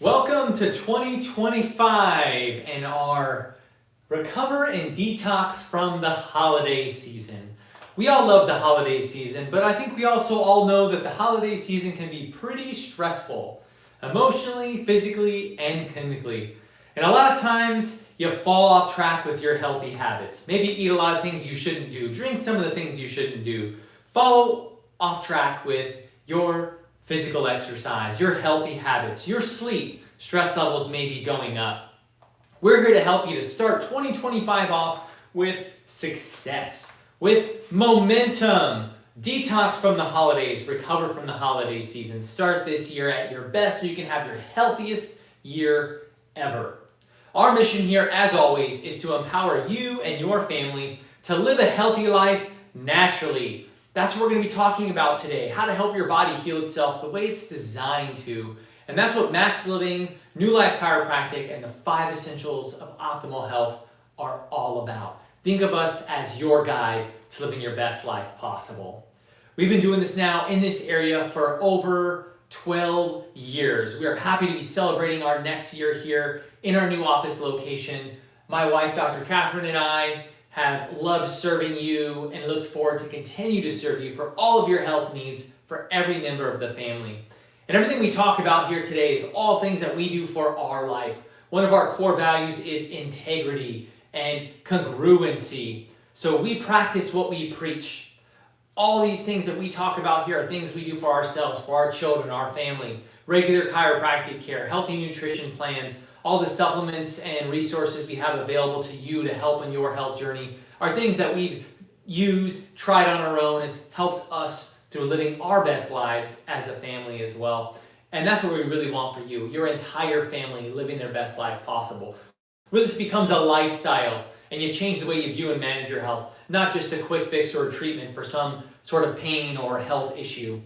Welcome to 2025 and our recover and detox from the holiday season. We all love the holiday season, but I think we also all know that the holiday season can be pretty stressful, emotionally, physically, and chemically. And a lot of times you fall off track with your healthy habits. Maybe eat a lot of things you shouldn't do, drink some of the things you shouldn't do, follow off track with your physical exercise, your healthy habits, your sleep. Stress levels may be going up. We're here to help you to start 2025 off with success, with momentum, detox from the holidays, recover from the holiday season. Start this year at your best so you can have your healthiest year ever. Our mission here, as always, is to empower you and your family to live a healthy life naturally. That's what we're going to be talking about today, how to help your body heal itself the way it's designed to. And that's what Max Living, New Life Chiropractic, and the 5 Essentials of Optimal Health are all about. Think of us as your guide to living your best life possible. We've been doing this now in this area for over 12 years. We are happy to be celebrating our next year here in our new office location. My wife, Dr. Catherine, and I have loved serving you and looked forward to continue to serve you for all of your health needs for every member of the family. And everything we talk about here today is all things that we do for our life. One of our core values is integrity and congruency. So we practice what we preach. All these things that we talk about here are things we do for ourselves, for our children, our family. Regular chiropractic care, healthy nutrition plans, all the supplements and resources we have available to you to help in your health journey are things that we've used, tried on our own, has helped us through living our best lives as a family as well. And that's what we really want for you, your entire family living their best life possible. Where this becomes a lifestyle and you change the way you view and manage your health, not just a quick fix or a treatment for some sort of pain or health issue.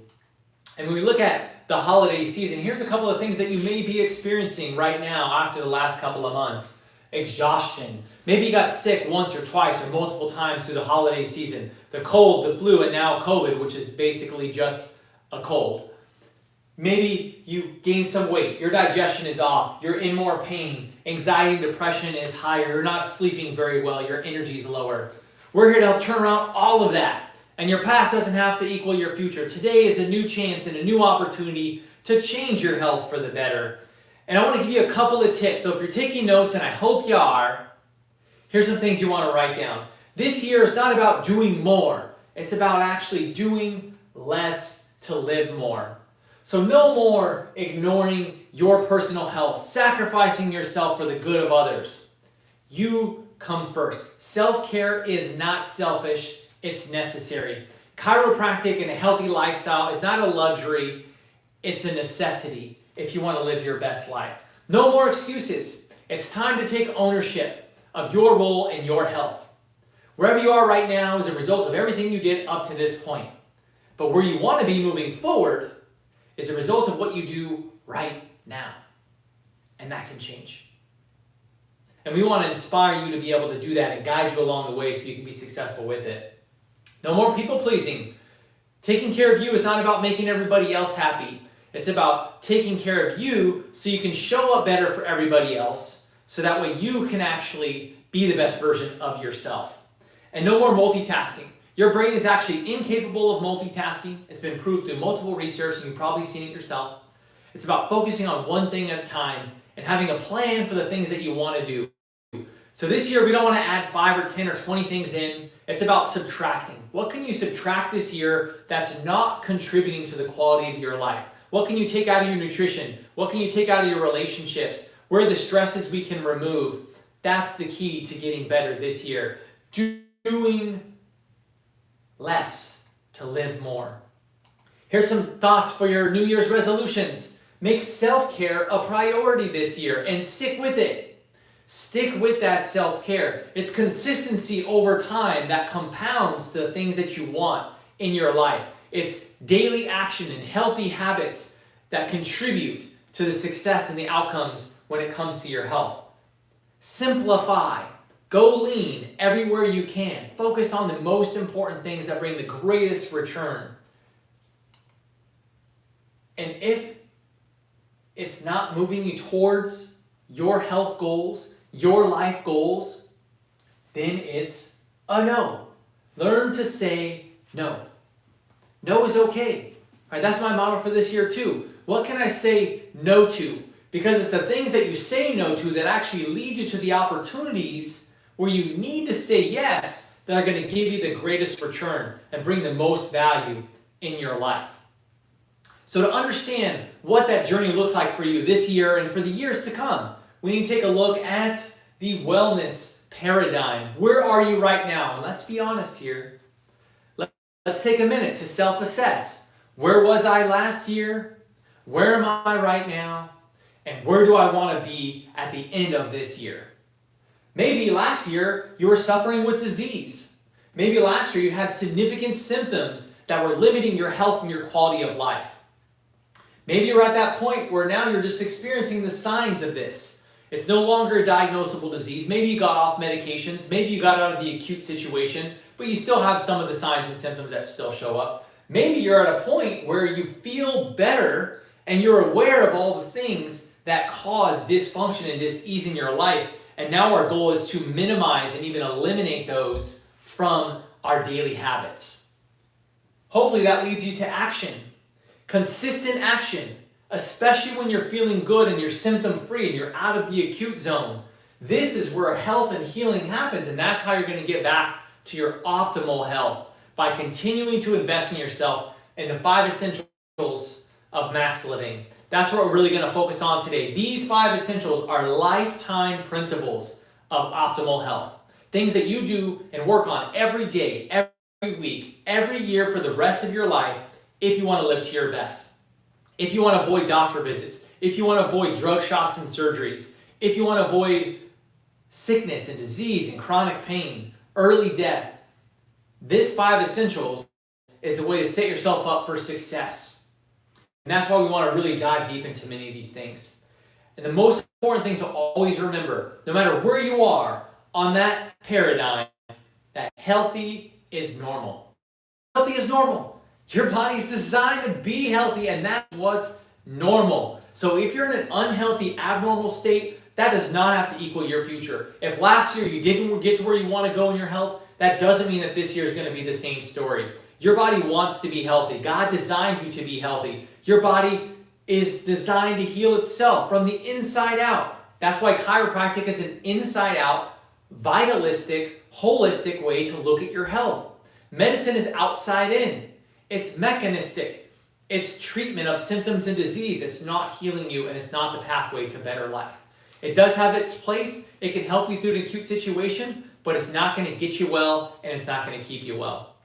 And when we look at the holiday season, here's a couple of things that you may be experiencing right now after the last couple of months. Exhaustion. Maybe you got sick once or twice or multiple times through the holiday season. The cold, the flu, and now COVID, which is basically just a cold. Maybe you gained some weight, your digestion is off, you're in more pain, anxiety and depression is higher, you're not sleeping very well, your energy is lower. We're here to help turn around all of that. And your past doesn't have to equal your future. Today is a new chance and a new opportunity to change your health for the better. And I want to give you a couple of tips. So if you're taking notes, and I hope you are, here's some things you want to write down. This year is not about doing more. It's about actually doing less to live more. So no more ignoring your personal health, sacrificing yourself for the good of others. You come first. Self-care is not selfish. It's necessary. Chiropractic and a healthy lifestyle is not a luxury, it's a necessity if you want to live your best life. No more excuses. It's time to take ownership of your role in your health. Wherever you are right now is a result of everything you did up to this point. But where you want to be moving forward is a result of what you do right now. And that can change. And we want to inspire you to be able to do that and guide you along the way so you can be successful with it. No more people pleasing. Taking care of you is not about making everybody else happy. It's about taking care of you so you can show up better for everybody else, so that way you can actually be the best version of yourself. And no more multitasking. Your brain is actually incapable of multitasking. It's been proved through multiple research, and you've probably seen it yourself. It's about focusing on one thing at a time and having a plan for the things that you want to do. So this year, we don't want to add 5 or 10 or 20 things in. It's about subtracting. What can you subtract this year that's not contributing to the quality of your life? What can you take out of your nutrition? What can you take out of your relationships? Where are the stresses we can remove? That's the key to getting better this year. Doing less to live more. Here's some thoughts for your New Year's resolutions. Make self-care a priority this year and stick with it. Stick with that self-care. It's consistency over time that compounds to the things that you want in your life. It's daily action and healthy habits that contribute to the success and the outcomes when it comes to your health. Simplify. Go lean everywhere you can. Focus on the most important things that bring the greatest return. And if it's not moving you towards your health goals, your life goals, then it's a no. Learn to say no. No is okay. All right, that's my motto for this year too. What can I say no to? Because it's the things that you say no to that actually lead you to the opportunities where you need to say yes that are going to give you the greatest return and bring the most value in your life. So to understand what that journey looks like for you this year and for the years to come, we need to take a look at the wellness paradigm. Where are you right now? And let's be honest here. Let's take a minute to self-assess. Where was I last year? Where am I right now? And where do I want to be at the end of this year? Maybe last year you were suffering with disease. Maybe last year you had significant symptoms that were limiting your health and your quality of life. Maybe you're at that point where now you're just experiencing the signs of this. It's no longer a diagnosable disease. Maybe you got off medications. Maybe you got out of the acute situation, but you still have some of the signs and symptoms that still show up. Maybe you're at a point where you feel better and you're aware of all the things that cause dysfunction and dis-ease in your life. And now our goal is to minimize and even eliminate those from our daily habits. Hopefully that leads you to action. Consistent action, especially when you're feeling good and you're symptom-free and you're out of the acute zone. This is where health and healing happens, and that's how you're going to get back to your optimal health, by continuing to invest in yourself in the 5 essentials of max living. That's what we're really going to focus on today. These 5 essentials are lifetime principles of optimal health. Things that you do and work on every day, every week, every year for the rest of your life if you want to live to your best. If you want to avoid doctor visits, if you want to avoid drug shots and surgeries, if you want to avoid sickness and disease and chronic pain, early death, this 5 essentials is the way to set yourself up for success. And that's why we want to really dive deep into many of these things. And the most important thing to always remember, no matter where you are on that paradigm, that healthy is normal. Healthy is normal. Your body's designed to be healthy, and that's what's normal. So if you're in an unhealthy, abnormal state, that does not have to equal your future. If last year you didn't get to where you want to go in your health, that doesn't mean that this year is going to be the same story. Your body wants to be healthy. God designed you to be healthy. Your body is designed to heal itself from the inside out. That's why chiropractic is an inside-out, vitalistic, holistic way to look at your health. Medicine is outside in. It's mechanistic. It's treatment of symptoms and disease. It's not healing you, and it's not the pathway to better life. It does have its place. It can help you through an acute situation, but it's not going to get you well, and it's not going to keep you well.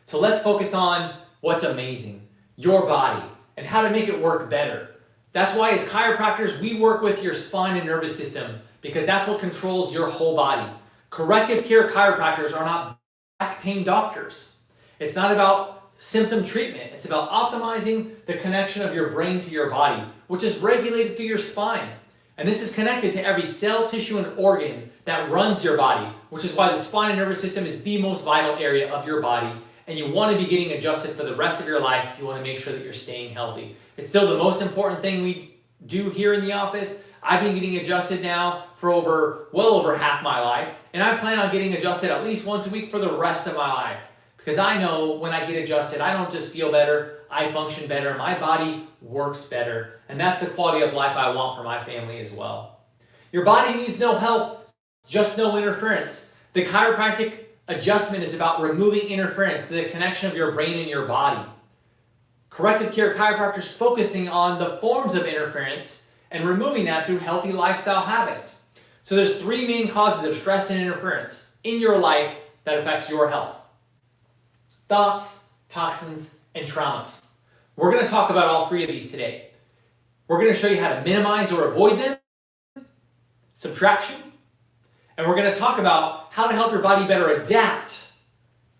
So let's focus on what's amazing, your body, and how to make it work better. That's why as chiropractors, we work with your spine and nervous system, because that's what controls your whole body. Corrective care chiropractors are not back pain doctors. It's not about symptom treatment. It's about optimizing the connection of your brain to your body, which is regulated through your spine. And this is connected to every cell, tissue, and organ that runs your body, which is why the spine and nervous system is the most vital area of your body. And you want to be getting adjusted for the rest of your life if you want to make sure that you're staying healthy. It's still the most important thing we do here in the office. I've been getting adjusted now for well over half my life, and I plan on getting adjusted at least once a week for the rest of my life. Because I know when I get adjusted, I don't just feel better, I function better, my body works better. And that's the quality of life I want for my family as well. Your body needs no help, just no interference. The chiropractic adjustment is about removing interference to the connection of your brain and your body. Corrective care chiropractors focusing on the forms of interference and removing that through healthy lifestyle habits. So there's 3 main causes of stress and interference in your life that affects your health. Thoughts, toxins, and traumas. We're going to talk about all 3 of these today. We're going to show you how to minimize or avoid them, subtraction, and we're going to talk about how to help your body better adapt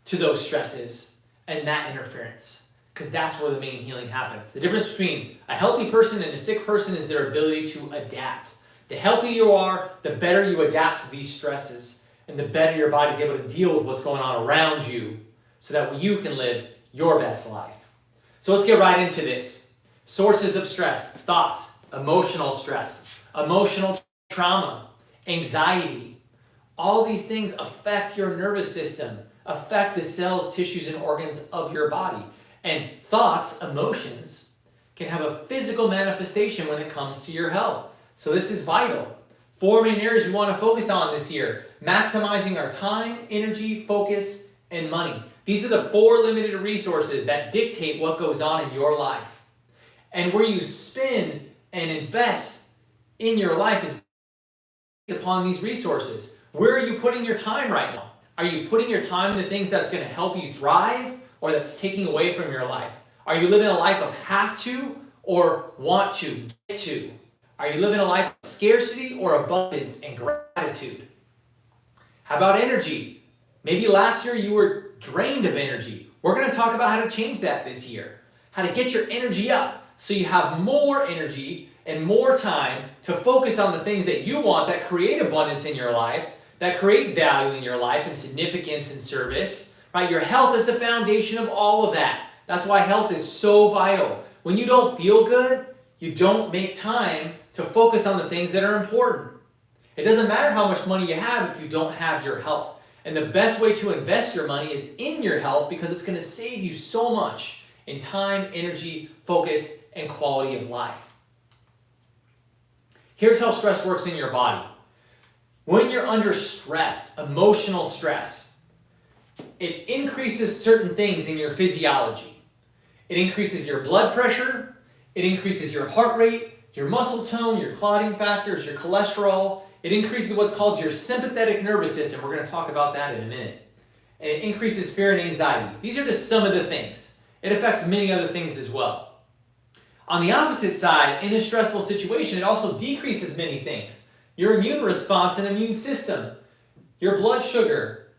to those stresses and that interference, because that's where the main healing happens. The difference between a healthy person and a sick person is their ability to adapt. The healthier you are, the better you adapt to these stresses, and the better your body's able to deal with what's going on around you, so that you can live your best life. So let's get right into this. Sources of stress, thoughts, emotional stress, emotional trauma, anxiety. All these things affect your nervous system, affect the cells, tissues, and organs of your body. And thoughts, emotions, can have a physical manifestation when it comes to your health. So this is vital. 4 main areas we want to focus on this year: maximizing our time, energy, focus, and money. These are the 4 limited resources that dictate what goes on in your life. And where you spend and invest in your life is based upon these resources. Where are you putting your time right now? Are you putting your time into things that's going to help you thrive, or that's taking away from your life? Are you living a life of have to or want to, get to? Are you living a life of scarcity or abundance and gratitude? How about energy? Maybe last year you were drained of energy. We're going to talk about how to change that this year. How to get your energy up so you have more energy and more time to focus on the things that you want, that create abundance in your life, that create value in your life and significance and service. Right? Your health is the foundation of all of that. That's why health is so vital. When you don't feel good, you don't make time to focus on the things that are important. It doesn't matter how much money you have if you don't have your health. And the best way to invest your money is in your health, because it's going to save you so much in time, energy, focus, and quality of life. Here's how stress works in your body. When you're under stress, emotional stress, it increases certain things in your physiology. It increases your blood pressure, it increases your heart rate, your muscle tone, your clotting factors, your cholesterol. It increases what's called your sympathetic nervous system. We're going to talk about that in a minute. And it increases fear and anxiety. These are just some of the things. It affects many other things as well. On the opposite side, in a stressful situation, it also decreases many things. Your immune response and immune system, your blood sugar,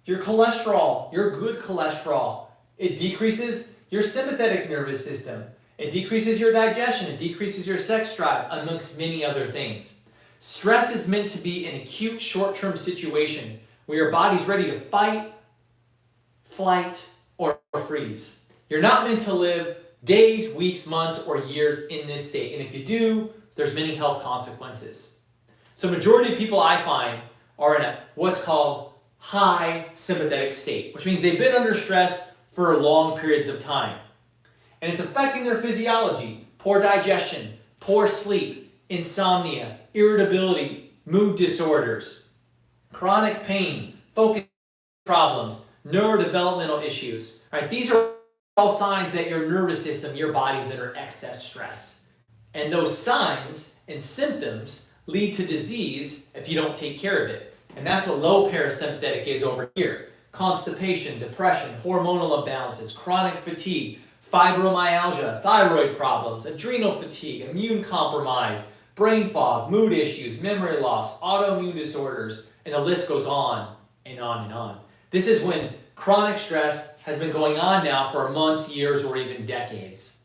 your cholesterol, your good cholesterol. It decreases your sympathetic nervous system. It decreases your digestion. It decreases your sex drive, amongst many other things. Stress is meant to be an acute short-term situation where your body's ready to fight, flight, or freeze. You're not meant to live days, weeks, months, or years in this state. And if you do, there's many health consequences. So majority of people I find are in what's called high sympathetic state, which means they've been under stress for long periods of time. And it's affecting their physiology: poor digestion, poor sleep, insomnia, irritability, mood disorders, chronic pain, focus problems, neurodevelopmental issues. Right? These are all signs that your nervous system, your body's under excess stress. And those signs and symptoms lead to disease if you don't take care of it. And that's what low parasympathetic is over here. Constipation, depression, hormonal imbalances, chronic fatigue, fibromyalgia, thyroid problems, adrenal fatigue, immune compromise, brain fog, mood issues, memory loss, autoimmune disorders, and the list goes on and on and on. This is when chronic stress has been going on now for months, years, or even decades.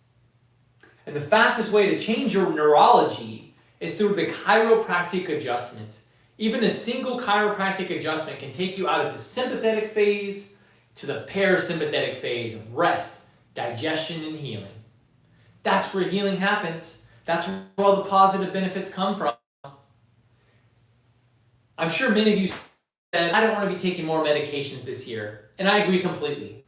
And the fastest way to change your neurology is through the chiropractic adjustment. Even a single chiropractic adjustment can take you out of the sympathetic phase to the parasympathetic phase of rest, digestion, and healing. That's where healing happens. That's where all the positive benefits come from. I'm sure many of you said, I don't want to be taking more medications this year. And I agree completely.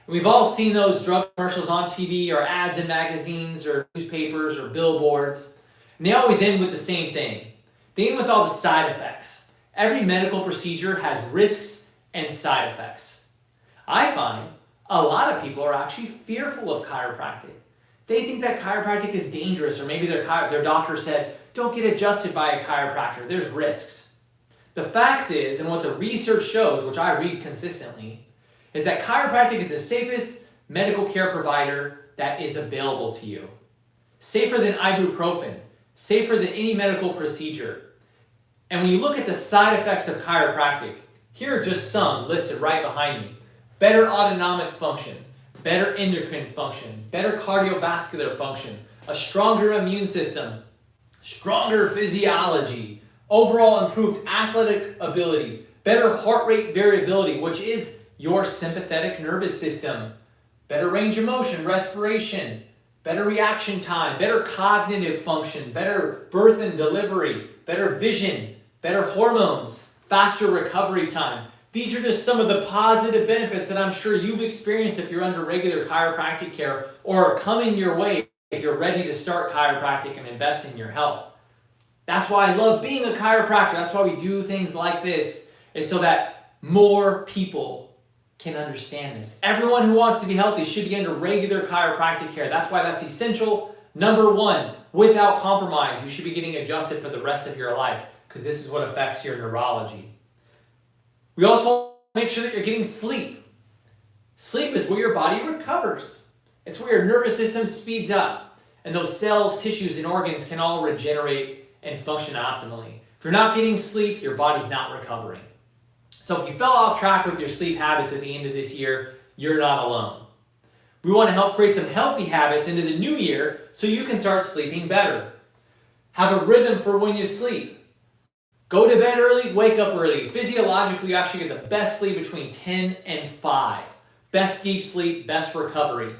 And we've all seen those drug commercials on TV or ads in magazines or newspapers or billboards. And they always end with the same thing. They end with all the side effects. Every medical procedure has risks and side effects. I find a lot of people are actually fearful of chiropractic. They think that chiropractic is dangerous, or maybe their doctor said, don't get adjusted by a chiropractor, there's risks. The facts is, and what the research shows, which I read consistently, is that chiropractic is the safest medical care provider that is available to you. Safer than ibuprofen, safer than any medical procedure. And when you look at the side effects of chiropractic, here are just some listed right behind me. Better autonomic function, better endocrine function, better cardiovascular function, a stronger immune system, stronger physiology, overall improved athletic ability, better heart rate variability, which is your sympathetic nervous system, better range of motion, respiration, better reaction time, better cognitive function, better birth and delivery, better vision, better hormones, faster recovery time. These are just some of the positive benefits that I'm sure you've experienced if you're under regular chiropractic care or are coming your way if you're ready to start chiropractic and invest in your health. That's why I love being a chiropractor. That's why we do things like this, is so that more people can understand this. Everyone who wants to be healthy should be under regular chiropractic care. That's why that's essential. Number one, without compromise, you should be getting adjusted for the rest of your life because this is what affects your neurology. We also make sure that you're getting sleep. Sleep is where your body recovers. It's where your nervous system speeds up and those cells, tissues, and organs can all regenerate and function optimally. If you're not getting sleep, your body's not recovering. So if you fell off track with your sleep habits at the end of this year, you're not alone. We want to help create some healthy habits into the new year so you can start sleeping better. Have a rhythm for when you sleep. Go to bed early, wake up early. Physiologically, you actually get the best sleep between 10 and 5. Best deep sleep, best recovery.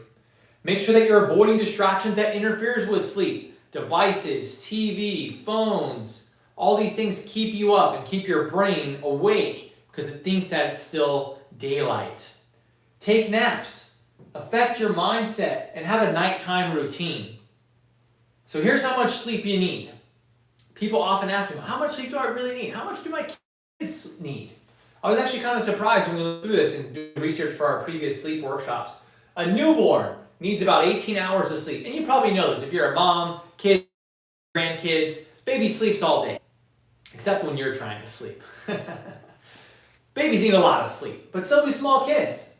Make sure that you're avoiding distractions that interferes with sleep. Devices, TV, phones, all these things keep you up and keep your brain awake because it thinks that it's still daylight. Take naps. Affect your mindset and have a nighttime routine. So here's how much sleep you need. People often ask me, how much sleep do I really need? How much do my kids need? I was actually kind of surprised when we looked through this and did research for our previous sleep workshops. A newborn needs about 18 hours of sleep. And you probably know this. If you're a mom, kids, grandkids, baby sleeps all day. Except when you're trying to sleep. Babies need a lot of sleep, but so do small kids.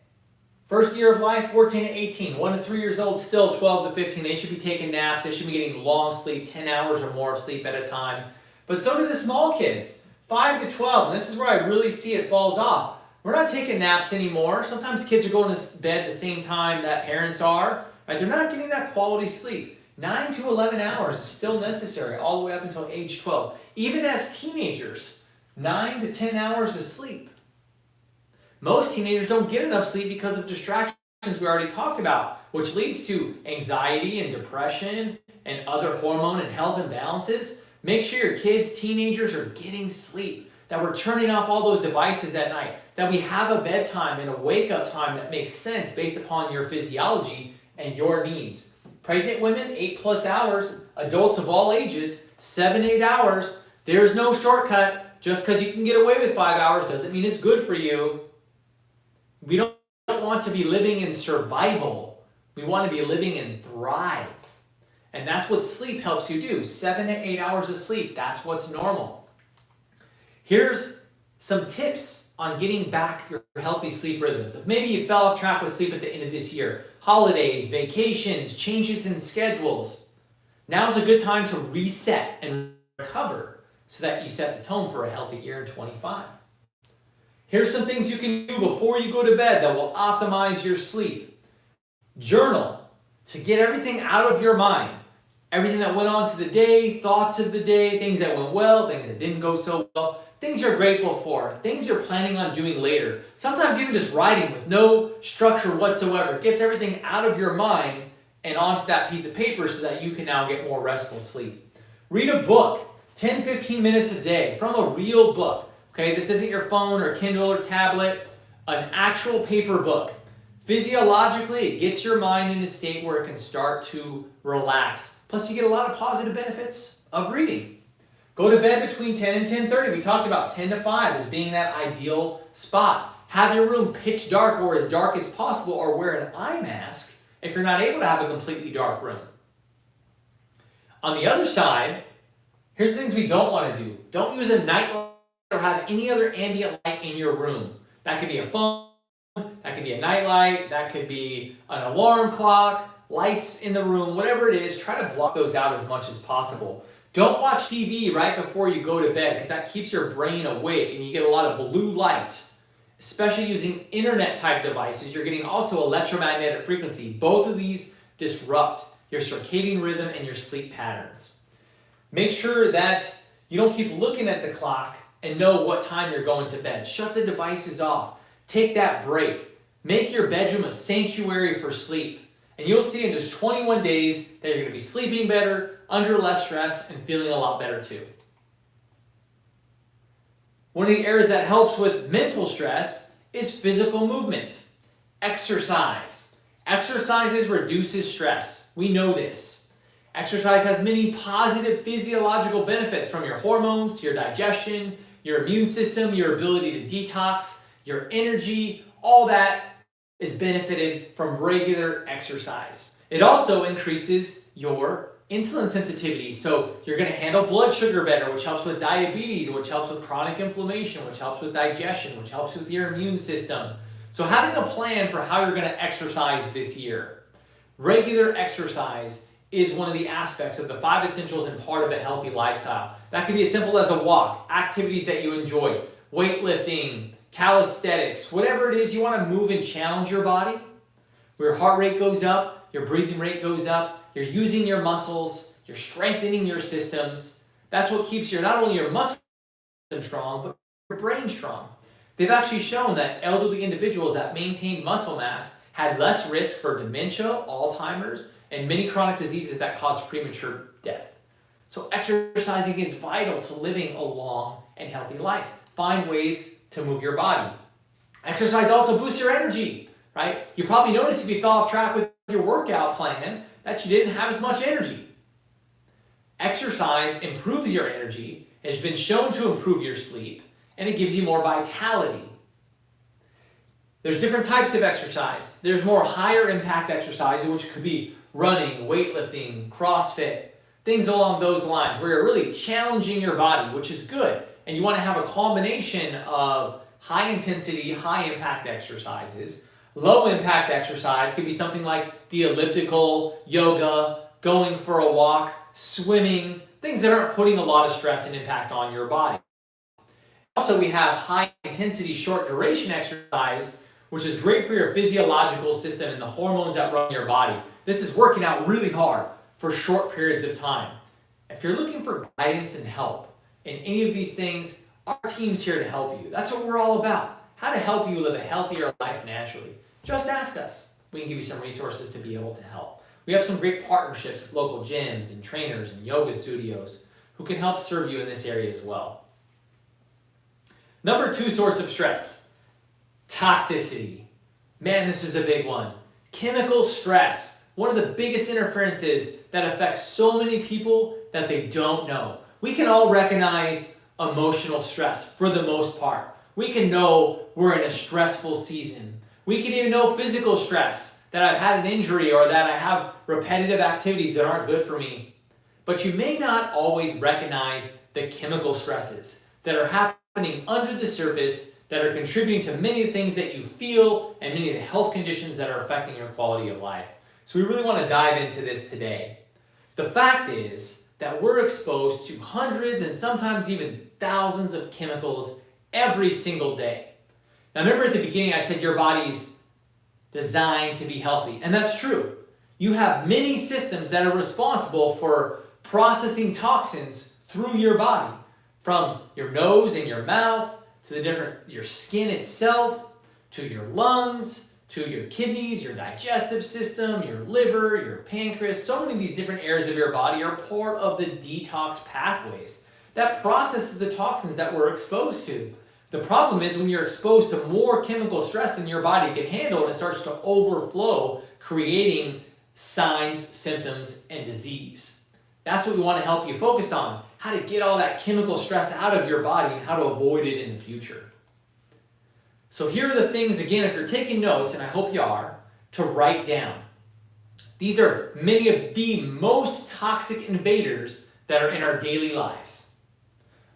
First year of life, 14 to 18. 1 to 3 years old, still 12 to 15. They should be taking naps. They should be getting long sleep, 10 hours or more of sleep at a time. But so do the small kids, 5 to 12. And this is where I really see it falls off. We're not taking naps anymore. Sometimes kids are going to bed the same time that parents are. Right? They're not getting that quality sleep. 9 to 11 hours is still necessary all the way up until age 12. Even as teenagers, 9 to 10 hours of sleep. Most teenagers don't get enough sleep because of distractions we already talked about, which leads to anxiety and depression and other hormone and health imbalances. Make sure your kids, teenagers are getting sleep, that we're turning off all those devices at night, that we have a bedtime and a wake-up time that makes sense based upon your physiology and your needs. Pregnant women, 8+ hours. Adults of all ages, 7-8 hours. There's no shortcut. Just because you can get away with 5 hours doesn't mean it's good for you. We don't want to be living in survival. We want to be living in thrive. And that's what sleep helps you do. 7 to 8 hours of sleep. That's what's normal. Here's some tips on getting back your healthy sleep rhythms. If maybe you fell off track with sleep at the end of this year, holidays, vacations, changes in schedules, now's a good time to reset and recover so that you set the tone for a healthy year in 25. Here's some things you can do before you go to bed that will optimize your sleep. Journal to get everything out of your mind. Everything that went on to the day, thoughts of the day, things that went well, things that didn't go so well, things you're grateful for, things you're planning on doing later. Sometimes even just writing with no structure whatsoever gets everything out of your mind and onto that piece of paper so that you can now get more restful sleep. Read a book, 10-15 minutes a day from a real book. Okay, this isn't your phone or Kindle or tablet, an actual paper book. Physiologically, it gets your mind in a state where it can start to relax. Plus, you get a lot of positive benefits of reading. Go to bed between 10 and 10:30. We talked about 10 to 5 as being that ideal spot. Have your room pitch dark or as dark as possible, or wear an eye mask if you're not able to have a completely dark room. On the other side, here's the things we don't want to do. Don't use a nightlight or have any other ambient light in your room. That could be a phone, that could be a nightlight, that could be an alarm clock, lights in the room, whatever it is, try to block those out as much as possible. Don't watch TV right before you go to bed because that keeps your brain awake and you get a lot of blue light. Especially using internet type devices, you're getting also electromagnetic frequency. Both of these disrupt your circadian rhythm and your sleep patterns. Make sure that you don't keep looking at the clock and know what time you're going to bed. Shut the devices off. Take that break. Make your bedroom a sanctuary for sleep. And you'll see in just 21 days that you're going to be sleeping better, under less stress, and feeling a lot better too. One of the areas that helps with mental stress is physical movement. Exercise. Exercise reduces stress. We know this. Exercise has many positive physiological benefits, from your hormones to your digestion, your immune system, your ability to detox, your energy. All that is benefited from regular exercise. It also increases your insulin sensitivity, so you're going to handle blood sugar better, which helps with diabetes, which helps with chronic inflammation, which helps with digestion, which helps with your immune system. So having a plan for how you're going to exercise this year. Regular exercise is one of the aspects of the 5 essentials and part of a healthy lifestyle. That can be as simple as a walk, activities that you enjoy, weightlifting, calisthenics, whatever it is you want to move and challenge your body, where your heart rate goes up, your breathing rate goes up, you're using your muscles, you're strengthening your systems. That's what keeps not only your muscle system strong, but your brain strong. They've actually shown that elderly individuals that maintained muscle mass had less risk for dementia, Alzheimer's, and many chronic diseases that cause premature death. So exercising is vital to living a long and healthy life. Find ways to move your body. Exercise also boosts your energy, right? You probably noticed if you fell off track with your workout plan that you didn't have as much energy. Exercise improves your energy, has been shown to improve your sleep, and it gives you more vitality. There's different types of exercise. There's more higher impact exercise, which could be running, weightlifting, CrossFit, things along those lines, where you're really challenging your body, which is good. And you want to have a combination of high intensity, high impact exercises. Low impact exercise could be something like the elliptical, yoga, going for a walk, swimming, things that aren't putting a lot of stress and impact on your body. Also, we have high intensity, short duration exercise, which is great for your physiological system and the hormones that run your body. This is working out really hard for short periods of time. If you're looking for guidance and help in any of these things, our team's here to help you. That's what we're all about. How to help you live a healthier life naturally. Just ask us. We can give you some resources to be able to help. We have some great partnerships with local gyms and trainers and yoga studios who can help serve you in this area as well. Number 2 source of stress, toxicity. Man, this is a big one. Chemical stress, one of the biggest interferences that affects so many people that they don't know. We can all recognize emotional stress for the most part. We can know we're in a stressful season. We can even know physical stress, that I've had an injury or that I have repetitive activities that aren't good for me. But you may not always recognize the chemical stresses that are happening under the surface that are contributing to many of the things that you feel and many of the health conditions that are affecting your quality of life. So we really want to dive into this today. The fact is that we're exposed to hundreds and sometimes even thousands of chemicals every single day. Now remember at the beginning I said your body's designed to be healthy, and that's true. You have many systems that are responsible for processing toxins through your body, from your nose and your mouth to your skin itself, to your lungs, to your kidneys, your digestive system, your liver, your pancreas. So many of these different areas of your body are part of the detox pathways that processes the toxins that we're exposed to. The problem is when you're exposed to more chemical stress than your body can handle, and it starts to overflow, creating signs, symptoms, and disease. That's what we want to help you focus on, how to get all that chemical stress out of your body and how to avoid it in the future. So here are the things, again, if you're taking notes, and I hope you are, to write down. These are many of the most toxic invaders that are in our daily lives.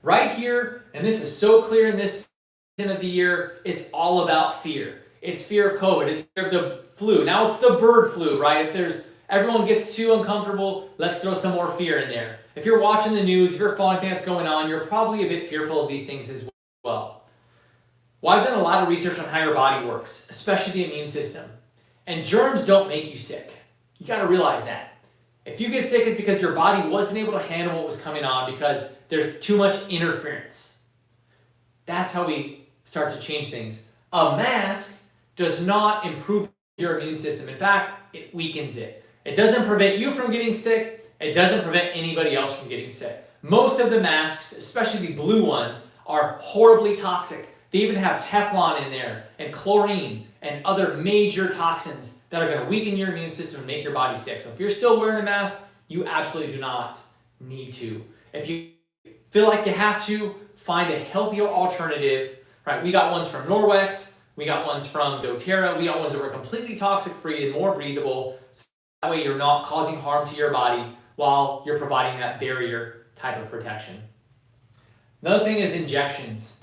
Right here, and this is so clear in this season of the year, it's all about fear. It's fear of COVID, it's fear of the flu. Now it's the bird flu, right? If everyone gets too uncomfortable, let's throw some more fear in there. If you're watching the news, if you're following things that's going on, you're probably a bit fearful of these things as well. Well, I've done a lot of research on how your body works, especially the immune system. And germs don't make you sick. You gotta realize that. If you get sick, it's because your body wasn't able to handle what was coming on because there's too much interference. That's how we start to change things. A mask does not improve your immune system. In fact, it weakens it. It doesn't prevent you from getting sick. It doesn't prevent anybody else from getting sick. Most of the masks, especially the blue ones, are horribly toxic. They even have Teflon in there and chlorine and other major toxins that are going to weaken your immune system and make your body sick. So if you're still wearing a mask, you absolutely do not need to. If you feel like you have to, find a healthier alternative. Right? We got ones from Norwex, we got ones from doTERRA, we got ones that were completely toxic-free and more breathable. So that way you're not causing harm to your body while you're providing that barrier type of protection. Another thing is injections,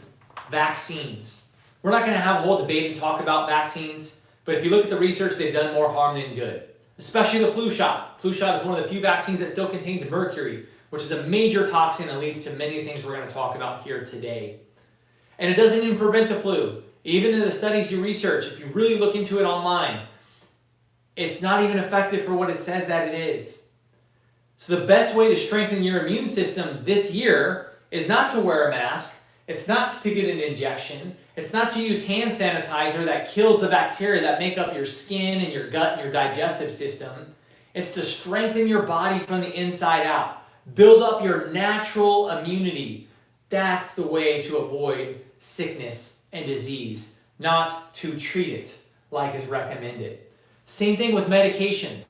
vaccines. We're not going to have a whole debate and talk about vaccines, but if you look at the research, they've done more harm than good, especially the flu shot. Flu shot is one of the few vaccines that still contains mercury, which is a major toxin and leads to many things we're going to talk about here today. And it doesn't even prevent the flu. Even in the studies you research, if you really look into it online, it's not even effective for what it says that it is. So the best way to strengthen your immune system this year is not to wear a mask, it's not to get an injection, it's not to use hand sanitizer that kills the bacteria that make up your skin and your gut and your digestive system. It's to strengthen your body from the inside out. Build up your natural immunity. That's the way to avoid sickness and disease, not to treat it like is recommended. Same thing with medications.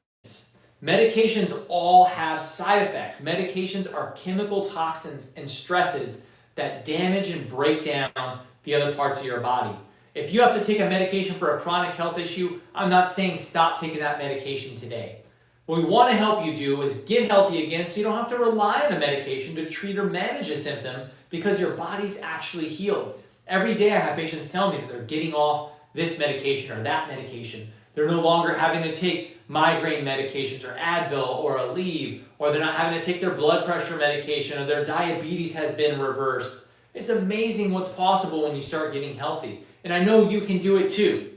Medications all have side effects. Medications are chemical toxins and stresses that damage and break down the other parts of your body. If you have to take a medication for a chronic health issue, I'm not saying stop taking that medication today. What we want to help you do is get healthy again so you don't have to rely on a medication to treat or manage a symptom because your body's actually healed. Every day I have patients tell me that they're getting off this medication or that medication. They're no longer having to take migraine medications or Advil or Aleve, or they're not having to take their blood pressure medication, or their diabetes has been reversed. It's amazing what's possible when you start getting healthy. And I know you can do it too.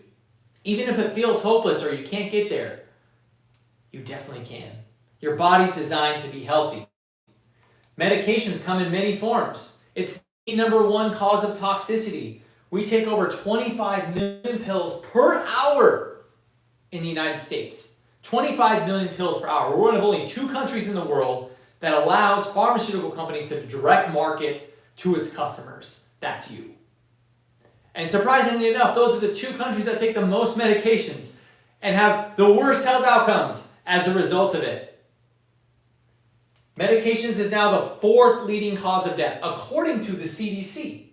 Even if it feels hopeless or you can't get there, you definitely can. Your body's designed to be healthy. Medications come in many forms. It's the number one cause of toxicity. We take over 25 million pills per hour in the United States. 25 million pills per hour. We're one of only 2 countries in the world that allows pharmaceutical companies to direct market to its customers. That's you. And surprisingly enough, those are the 2 countries that take the most medications and have the worst health outcomes as a result of it. Medications is now the 4th leading cause of death, according to the CDC.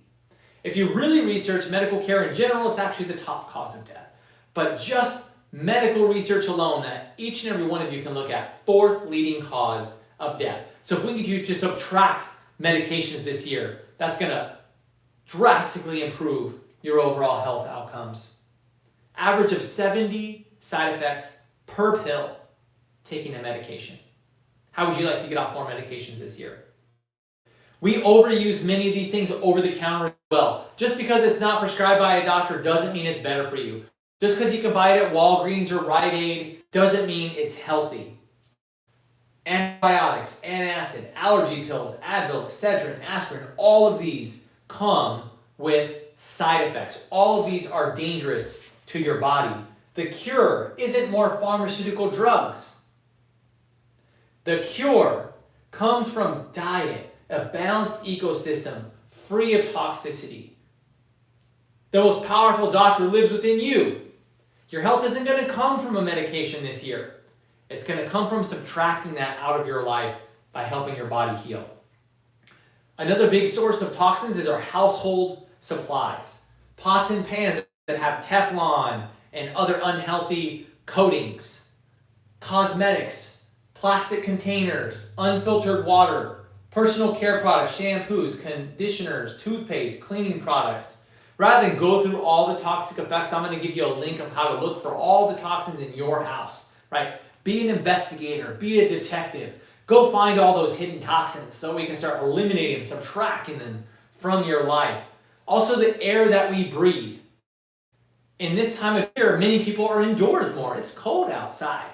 If you really research medical care in general, it's actually the top cause of death. But just medical research alone that each and every one of you can look at, 4th leading cause of death. So if we need you to subtract medications this year, that's going to drastically improve your overall health outcomes. Average of 70 side effects per pill taking a medication. How would you like to get off more medications this year? We overuse many of these things over the counter as well. Just because it's not prescribed by a doctor doesn't mean it's better for you. Just because you can buy it at Walgreens or Rite Aid doesn't mean it's healthy. Antibiotics, antacid, allergy pills, Advil, Excedrin, aspirin, all of these come with side effects. All of these are dangerous to your body. The cure isn't more pharmaceutical drugs. The cure comes from diet, a balanced ecosystem, free of toxicity. The most powerful doctor lives within you. Your health isn't going to come from a medication this year. It's going to come from subtracting that out of your life by helping your body heal. Another big source of toxins is our household supplies. Pots and pans that have Teflon and other unhealthy coatings. Cosmetics, plastic containers, unfiltered water, personal care products, shampoos, conditioners, toothpaste, cleaning products. Rather than go through all the toxic effects, I'm going to give you a link of how to look for all the toxins in your house, right? Be an investigator, be a detective. Go find all those hidden toxins so we can start eliminating them, subtracting them from your life. Also, the air that we breathe. In this time of year, many people are indoors more. It's cold outside.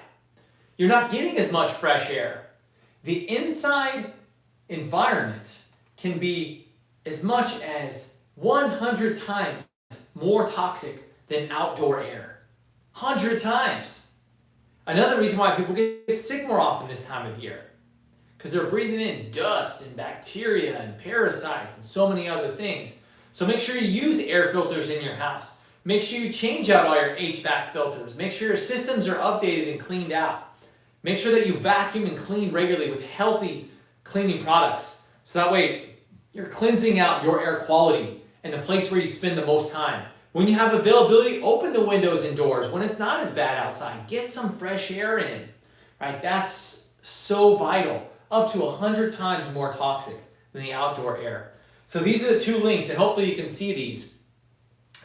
You're not getting as much fresh air. The inside environment can be as much as 100 times more toxic than outdoor air. 100 times. Another reason why people get sick more often this time of year, because they're breathing in dust and bacteria and parasites and so many other things. So make sure you use air filters in your house. Make sure you change out all your HVAC filters. Make sure your systems are updated and cleaned out. Make sure that you vacuum and clean regularly with healthy cleaning products. So that way you're cleansing out your air quality and the place where you spend the most time. When you have availability, open the windows and doors. When it's not as bad outside, get some fresh air in. Right? That's so vital. Up to 100 times more toxic than the outdoor air. So these are the two links, and hopefully you can see these.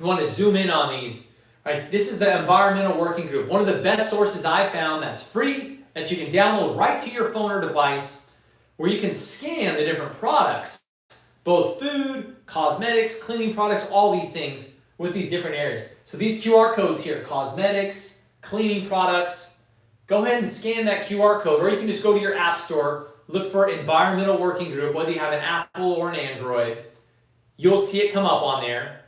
We want to zoom in on these. Right? This is the Environmental Working Group. One of the best sources I've found that's free, that you can download right to your phone or device, where you can scan the different products, both food, cosmetics, cleaning products, all these things with these different areas. So these QR codes here, cosmetics, cleaning products, go ahead and scan that QR code, or you can just go to your app store, look for Environmental Working Group, whether you have an Apple or an Android. You'll see it come up on there.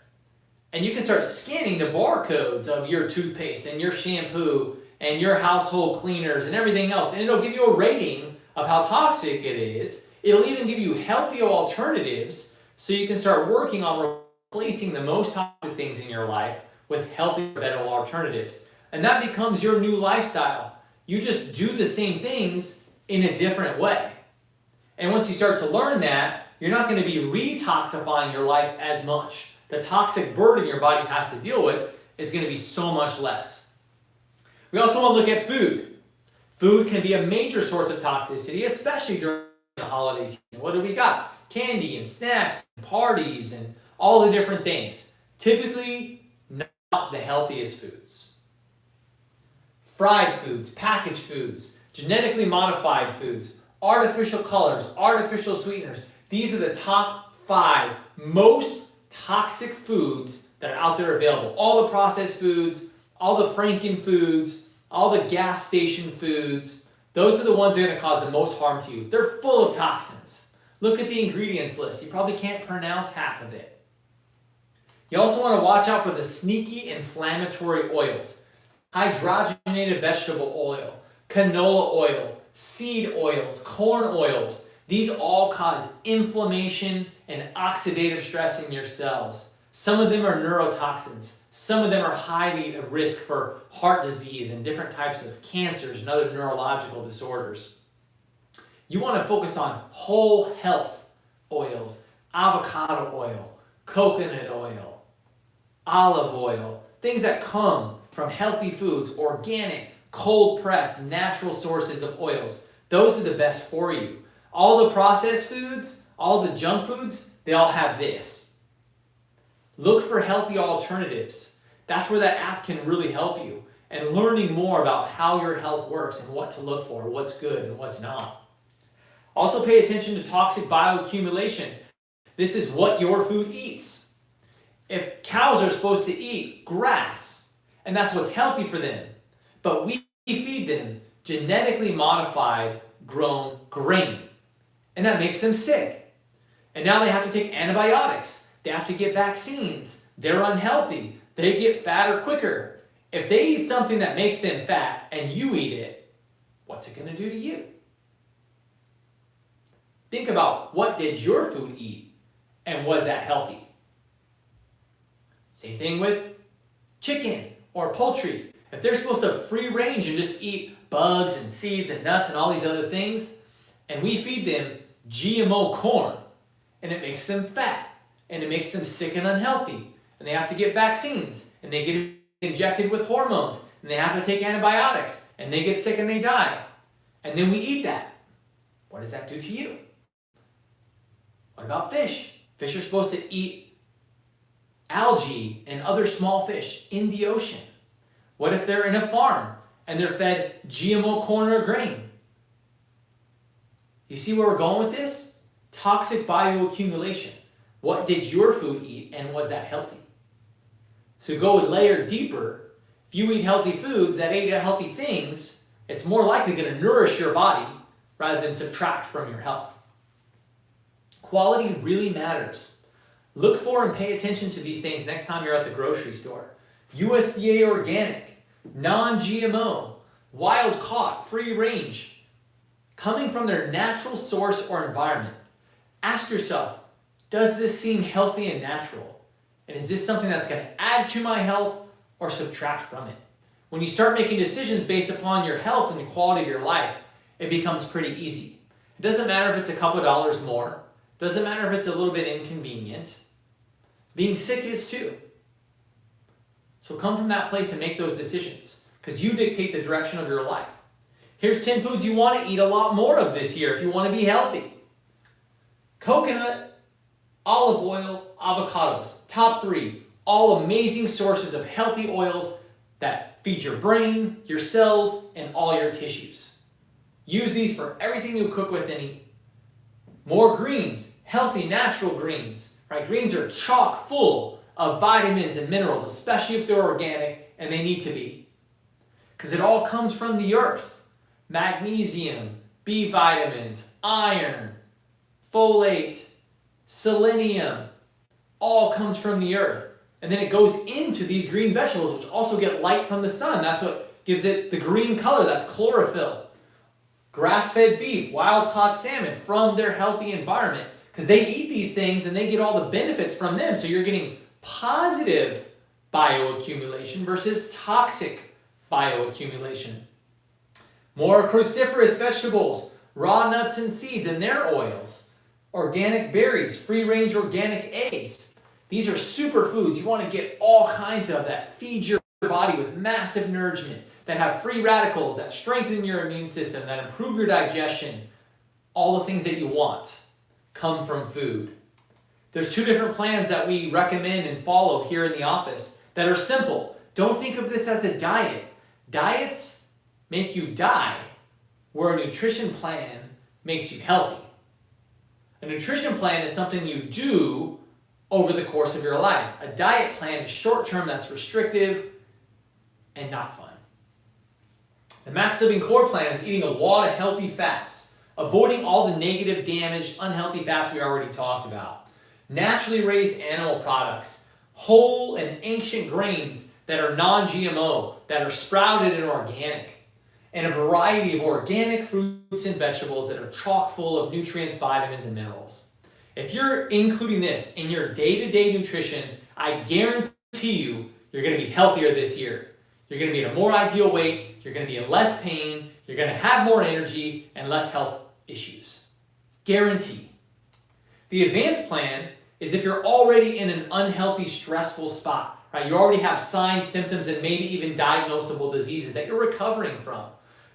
And you can start scanning the barcodes of your toothpaste and your shampoo and your household cleaners and everything else. And it'll give you a rating of how toxic it is. It'll even give you healthier alternatives so you can start working on replacing the most toxic things in your life with healthier, better alternatives. And that becomes your new lifestyle. You just do the same things in a different way. And once you start to learn that, you're not going to be re-toxifying your life as much. The toxic burden your body has to deal with is going to be so much less. We also want to look at food. Food can be a major source of toxicity, especially during the holiday season. What do we got? Candy and snacks and parties and all the different things. Typically not the healthiest foods. Fried foods, packaged foods, genetically modified foods, artificial colors, artificial sweeteners. These are the top 5 most toxic foods that are out there available. All the processed foods, all the Franken foods, all the gas station foods, those are the ones that are going to cause the most harm to you. They're full of toxins. Look at the ingredients list. You probably can't pronounce half of it. You also want to watch out for the sneaky inflammatory oils. Hydrogenated vegetable oil, canola oil, seed oils, corn oils. These all cause inflammation and oxidative stress in your cells. Some of them are neurotoxins. Some of them are highly at risk for heart disease and different types of cancers and other neurological disorders. You want to focus on whole health oils, avocado oil, coconut oil, olive oil, things that come from healthy foods, organic, cold pressed, natural sources of oils. Those are the best for you. All the processed foods, all the junk foods, they all have this. Look for healthy alternatives. That's where that app can really help you. And learning more about how your health works and what to look for, what's good and what's not. Also pay attention to toxic bioaccumulation. This is what your food eats. If cows are supposed to eat grass, and that's what's healthy for them, but we feed them genetically modified grown grain, and that makes them sick. And now they have to take antibiotics. They have to get vaccines. They're unhealthy. They get fatter quicker. If they eat something that makes them fat and you eat it, what's it going to do to you? Think about, what did your food eat, and was that healthy? Same thing with chicken or poultry. If they're supposed to free range and just eat bugs and seeds and nuts and all these other things, and we feed them GMO corn, and it makes them fat, and it makes them sick and unhealthy, and they have to get vaccines, and they get injected with hormones, and they have to take antibiotics, and they get sick and they die, and then we eat that. What does that do to you? What about fish? Fish are supposed to eat algae and other small fish in the ocean. What if they're in a farm and they're fed GMO corn or grain? You see where we're going with this? Toxic bioaccumulation. What did your food eat, and was that healthy? So go a layer deeper. If you eat healthy foods that ate healthy things, it's more likely going to nourish your body rather than subtract from your health. Quality really matters. Look for and pay attention to these things next time you're at the grocery store. USDA organic, non-GMO, wild caught, free range, coming from their natural source or environment. Ask yourself, does this seem healthy and natural? And is this something that's going to add to my health or subtract from it? When you start making decisions based upon your health and the quality of your life, it becomes pretty easy. It doesn't matter if it's a couple dollars more. It doesn't matter if it's a little bit inconvenient. Being sick is too. So come from that place and make those decisions, because you dictate the direction of your life. Here's 10 foods you want to eat a lot more of this year if you want to be healthy. Coconut, olive oil, avocados. Top 3. All amazing sources of healthy oils that feed your brain, your cells, and all your tissues. Use these for everything you cook with and eat. More greens, healthy natural greens. Right? Greens are chock full of vitamins and minerals, especially if they're organic, and they need to be. Because it all comes from the earth. Magnesium, B vitamins, iron, folate, selenium, all comes from the earth. And then it goes into these green vegetables, which also get light from the sun. That's what gives it the green color. That's chlorophyll. Grass-fed beef, wild-caught salmon from their healthy environment, because they eat these things and they get all the benefits from them. So you're getting positive bioaccumulation versus toxic bioaccumulation. More cruciferous vegetables, raw nuts and seeds and their oils. Organic berries, free-range organic eggs. These are superfoods. You want to get all kinds of that feed your body with massive nourishment, that have free radicals, that strengthen your immune system, that improve your digestion. All the things that you want come from food. There's 2 different plans that we recommend and follow here in the office that are simple. Don't think of this as a diet. Diets make you die, where a nutrition plan makes you healthy. A nutrition plan is something you do over the course of your life. A diet plan is short-term, that's restrictive and not fun. The Max Living Core plan is eating a lot of healthy fats, avoiding all the negative, damaged, unhealthy fats we already talked about. Naturally raised animal products, whole and ancient grains that are non-GMO, that are sprouted and organic, and a variety of organic fruits and vegetables that are chock full of nutrients, vitamins, and minerals. If you're including this in your day-to-day nutrition, I guarantee you're going to be healthier this year. You're going to be at a more ideal weight, you're going to be in less pain, you're going to have more energy and less health issues. Guarantee. The advanced plan is if you're already in an unhealthy, stressful spot, right? You already have signs, symptoms, and maybe even diagnosable diseases that you're recovering from.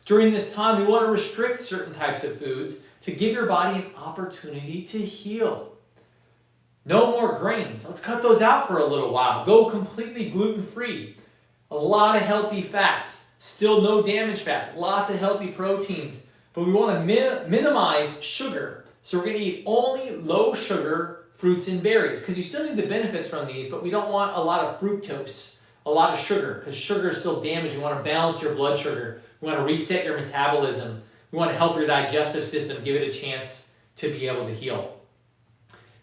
During this time, we want to restrict certain types of foods to give your body an opportunity to heal. No more grains. Let's cut those out for a little while. Go completely gluten-free. A lot of healthy fats. Still no damaged fats. Lots of healthy proteins. But we want to minimize sugar. So we're going to eat only low sugar fruits and berries, because you still need the benefits from these, but we don't want a lot of fructose, a lot of sugar, because sugar is still damaged. We want to balance your blood sugar. We want to reset your metabolism. We want to help your digestive system, give it a chance to be able to heal.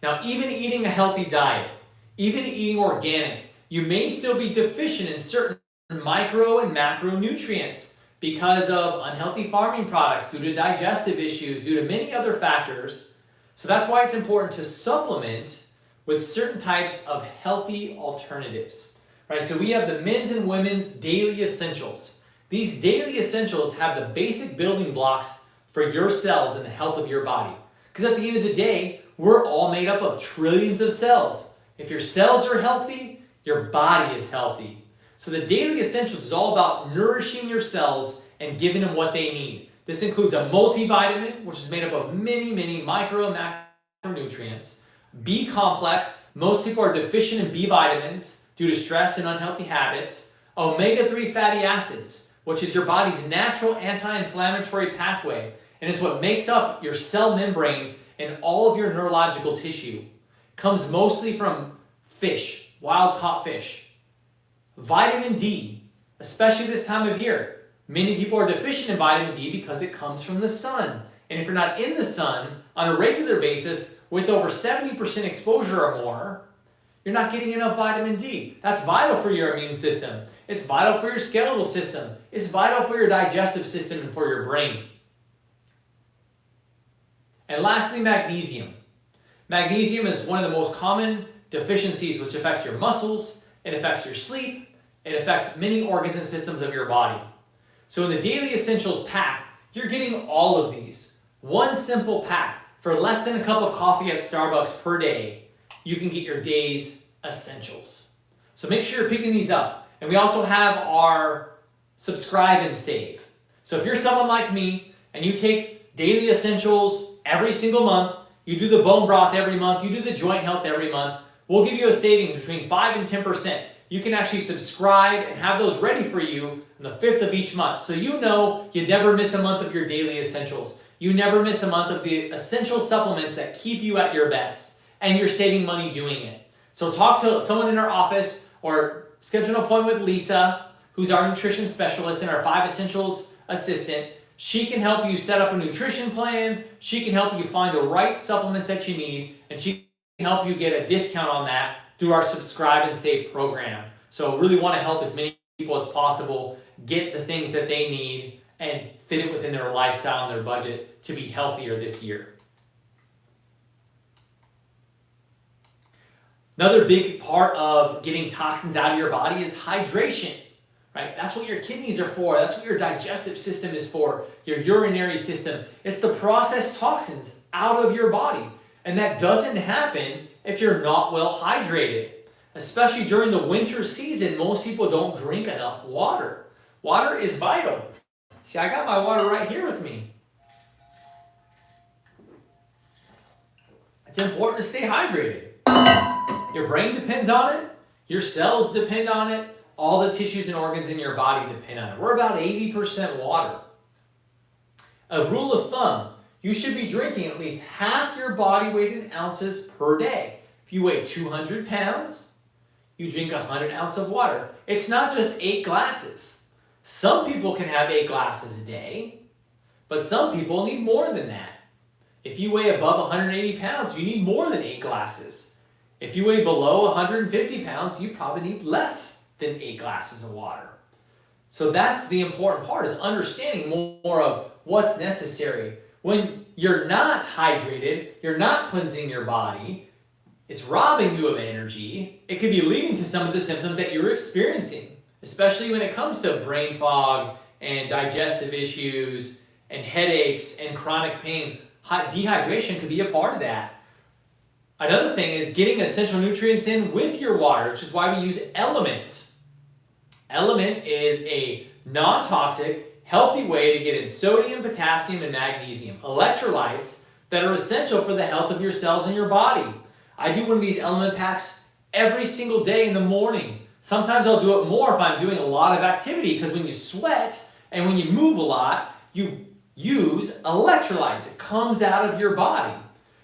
Now, even eating a healthy diet, even eating organic, you may still be deficient in certain micro and macronutrients because of unhealthy farming products, due to digestive issues, due to many other factors. So that's why it's important to supplement with certain types of healthy alternatives, right? So we have the men's and women's daily essentials. These daily essentials have the basic building blocks for your cells and the health of your body. Because at the end of the day, we're all made up of trillions of cells. If your cells are healthy, your body is healthy. So the daily essentials is all about nourishing your cells and giving them what they need. This includes a multivitamin, which is made up of many micro and macronutrients. B complex, most people are deficient in B vitamins due to stress and unhealthy habits. Omega-3 fatty acids, which is your body's natural anti-inflammatory pathway, and it's what makes up your cell membranes and all of your neurological tissue. Comes mostly from fish, wild-caught fish. Vitamin D, especially this time of year. Many people are deficient in vitamin D because it comes from the sun. And if you're not in the sun on a regular basis with over 70% exposure or more, you're not getting enough vitamin D. That's vital for your immune system. It's vital for your skeletal system. It's vital for your digestive system and for your brain. And lastly, magnesium. Magnesium is one of the most common deficiencies which affects your muscles, it affects your sleep, it affects many organs and systems of your body. So in the Daily Essentials pack, you're getting all of these. One simple pack for less than a cup of coffee at Starbucks per day, you can get your day's essentials. So make sure you're picking these up. And we also have our subscribe and save. So if you're someone like me and you take Daily Essentials every single month, you do the bone broth every month, you do the joint health every month, we'll give you a savings between 5 and 10%. You can actually subscribe and have those ready for you on the 5th of each month. So you know you never miss a month of your Daily Essentials. You never miss a month of the essential supplements that keep you at your best. And you're saving money doing it. So talk to someone in our office or schedule an appointment with Lisa, who's our nutrition specialist and our 5 Essentials assistant. She can help you set up a nutrition plan. She can help you find the right supplements that you need. And she can help you get a discount on that through our subscribe and save program. So really want to help as many people as possible get the things that they need and fit it within their lifestyle and their budget to be healthier this year. Another big part of getting toxins out of your body is hydration. Right? That's what your kidneys are for. That's what your digestive system is for, your urinary system. It's to process toxins out of your body. And that doesn't happen if you're not well hydrated. Especially during the winter season, most people don't drink enough water. Water is vital. See, I got my water right here with me. It's important to stay hydrated. Your brain depends on it. Your cells depend on it. All the tissues and organs in your body depend on it. We're about 80% water. A rule of thumb, you should be drinking at least half your body weight in ounces per day. If you weigh 200 pounds, you drink 100 ounces of water. It's not just 8 glasses. Some people can have 8 glasses a day, but some people need more than that. If you weigh above 180 pounds, you need more than 8 glasses. If you weigh below 150 pounds, you probably need less than 8 glasses of water. So that's the important part, is understanding more of what's necessary. When you're not hydrated, you're not cleansing your body, it's robbing you of energy, it could be leading to some of the symptoms that you're experiencing, especially when it comes to brain fog and digestive issues and headaches and chronic pain. Dehydration could be a part of that. Another thing is getting essential nutrients in with your water, which is why we use Element. Element is a non-toxic, healthy way to get in sodium, potassium, and magnesium, electrolytes that are essential for the health of your cells and your body. I do one of these Element packs every single day in the morning. Sometimes I'll do it more if I'm doing a lot of activity, because when you sweat and when you move a lot, you use electrolytes. It comes out of your body.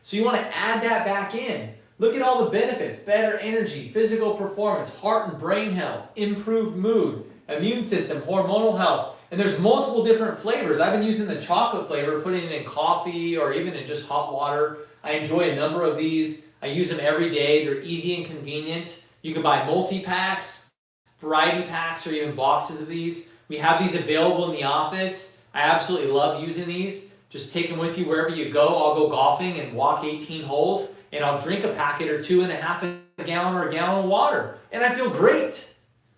So you want to add that back in. Look at all the benefits: better energy, physical performance, heart and brain health, improved mood, immune system, hormonal health. And there's multiple different flavors. I've been using the chocolate flavor, putting it in coffee or even in just hot water. I enjoy a number of these. I use them every day. They're easy and convenient. You can buy multi-packs, variety packs, or even boxes of these. We have these available in the office. I absolutely love using these. Just take them with you wherever you go. I'll go golfing and walk 18 holes, and I'll drink a packet or two and a half a gallon or a gallon of water. And I feel great.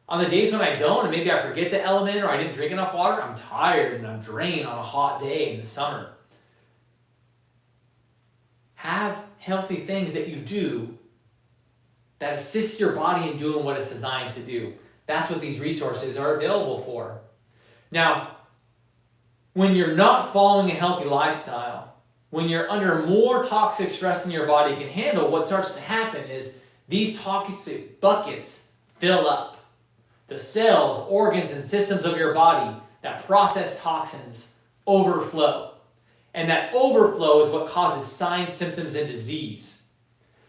On the days when I don't, and maybe I forget the element or I didn't drink enough water, I'm tired and I'm drained on a hot day in the summer. Have healthy things that you do that assist your body in doing what it's designed to do. That's what these resources are available for. Now, when you're not following a healthy lifestyle, when you're under more toxic stress than your body can handle, what starts to happen is these toxic buckets fill up. The cells, organs, and systems of your body that process toxins overflow. And that overflow is what causes signs, symptoms, and disease.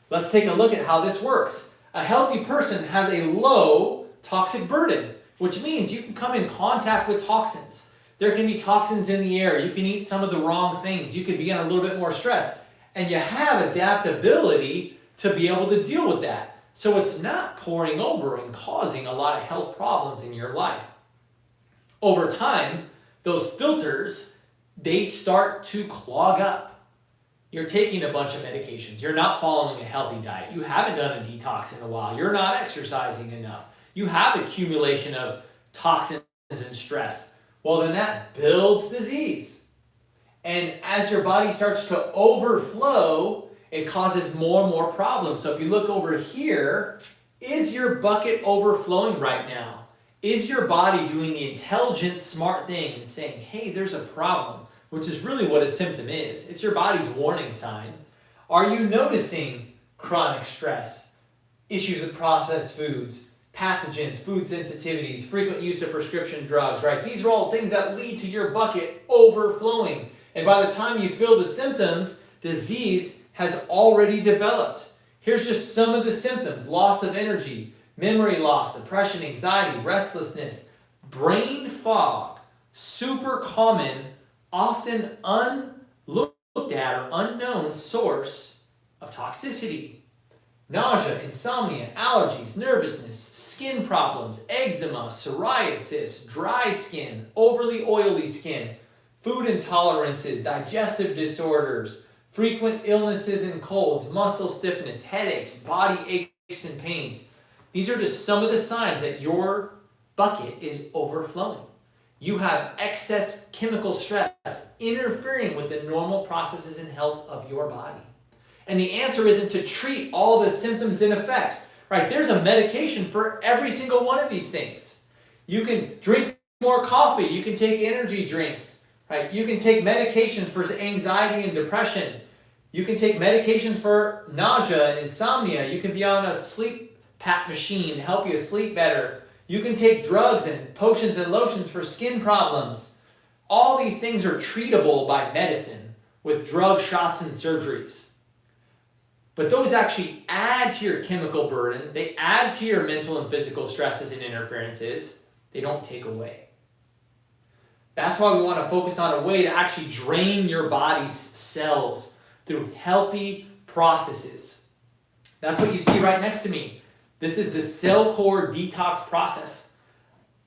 Let's take a look at how this works. A healthy person has a low toxic burden, which means you can come in contact with toxins. There can be toxins in the air. You can eat some of the wrong things. You can be in a little bit more stress. And you have adaptability to be able to deal with that. So it's not pouring over and causing a lot of health problems in your life. Over time, those filters, they start to clog up. You're taking a bunch of medications. You're not following a healthy diet. You haven't done a detox in a while. You're not exercising enough. You have accumulation of toxins and stress. Well, then that builds disease. And as your body starts to overflow, it causes more and more problems. So if you look over here, is your bucket overflowing right now? Is your body doing the intelligent, smart thing and saying, hey, there's a problem, which is really what a symptom is. It's your body's warning sign. Are you noticing chronic stress, issues with processed foods, pathogens, food sensitivities, frequent use of prescription drugs, right? These are all things that lead to your bucket overflowing. And by the time you feel the symptoms, disease has already developed. Here's just some of the symptoms: loss of energy, memory loss, depression, anxiety, restlessness, brain fog, super common, often unlooked at or unknown source of toxicity. Nausea, insomnia, allergies, nervousness, skin problems, eczema, psoriasis, dry skin, overly oily skin, food intolerances, digestive disorders, frequent illnesses and colds, muscle stiffness, headaches, body aches and pains. These are just some of the signs that your bucket is overflowing. You have excess chemical stress interfering with the normal processes and health of your body. And the answer isn't to treat all the symptoms and effects, right? There's a medication for every single one of these things. You can drink more coffee. You can take energy drinks, right? You can take medications for anxiety and depression. You can take medications for nausea and insomnia. You can be on a sleep PAP machine to help you sleep better. You can take drugs and potions and lotions for skin problems. All these things are treatable by medicine with drug shots and surgeries. But those actually add to your chemical burden. They add to your mental and physical stresses and interferences. They don't take away. That's why we want to focus on a way to actually drain your body's cells through healthy processes. That's what you see right next to me. This is the cell core detox process.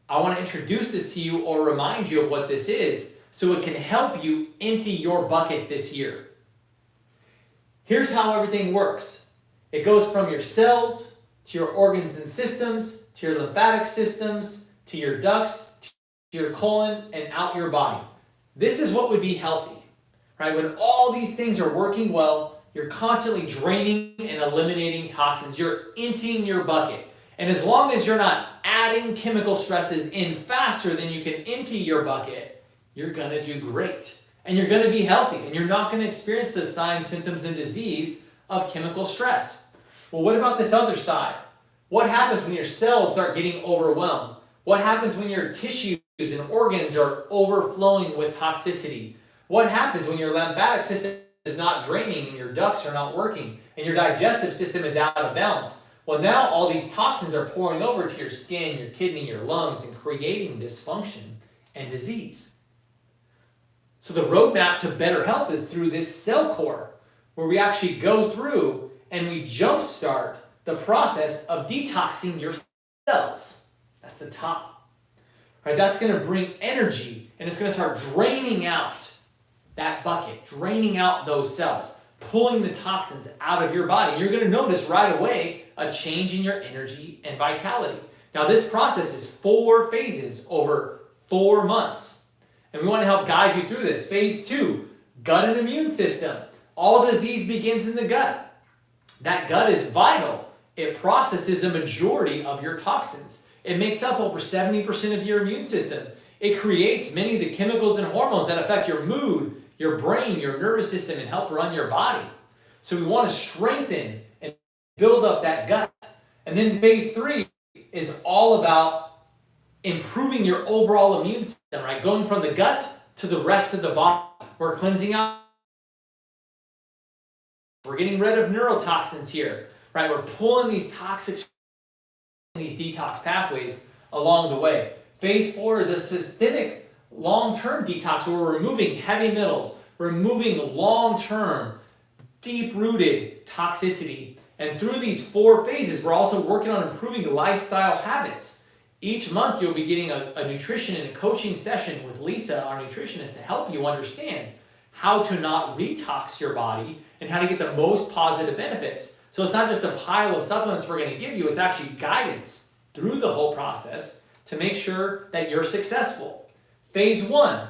I want to introduce this to you or remind you of what this is so it can help you empty your bucket this year. Here's how everything works. It goes from your cells to your organs and systems, to your lymphatic systems, to your ducts, to your colon, and out your body. This is what would be healthy, right? When all these things are working well, you're constantly draining and eliminating toxins. You're emptying your bucket. And as long as you're not adding chemical stresses in faster than you can empty your bucket, you're going to do great. And you're going to be healthy, and you're not going to experience the signs, symptoms, and disease of chemical stress. Well, what about this other side? What happens when your cells start getting overwhelmed? What happens when your tissues and organs are overflowing with toxicity? What happens when your lymphatic system is not draining and your ducts are not working and your digestive system is out of balance? Well, now all these toxins are pouring over to your skin, your kidney, your lungs, and creating dysfunction and disease. So the roadmap to better health is through this cell core, where we actually go through and we jumpstart the process of detoxing your cells. That's the top. Right? That's going to bring energy, and it's going to start draining out that bucket, draining out those cells, pulling the toxins out of your body. You're going to notice right away a change in your energy and vitality. Now, this process is 4 phases over 4 months. And we want to help guide you through this. Phase 2, gut and immune system. All disease begins in the gut. That gut is vital. It processes a majority of your toxins. It makes up over 70% of your immune system. It creates many of the chemicals and hormones that affect your mood, your brain, your nervous system, and help run your body. So we want to strengthen and build up that gut. And then phase 3 is all about improving your overall immune system, right? Going from the gut to the rest of the body. We're cleansing out. We're getting rid of neurotoxins here, right? We're pulling these toxic, these detox pathways along the way. Phase 4 is a systemic long-term detox where we're removing heavy metals, removing long-term, deep-rooted toxicity, And through these 4 phases, we're also working on improving lifestyle habits. Each month, you'll be getting a nutrition and a coaching session with Lisa, our nutritionist, to help you understand how to not detox your body and how to get the most positive benefits. So it's not just a pile of supplements we're going to give you, it's actually guidance through the whole process to make sure that you're successful. Phase 1,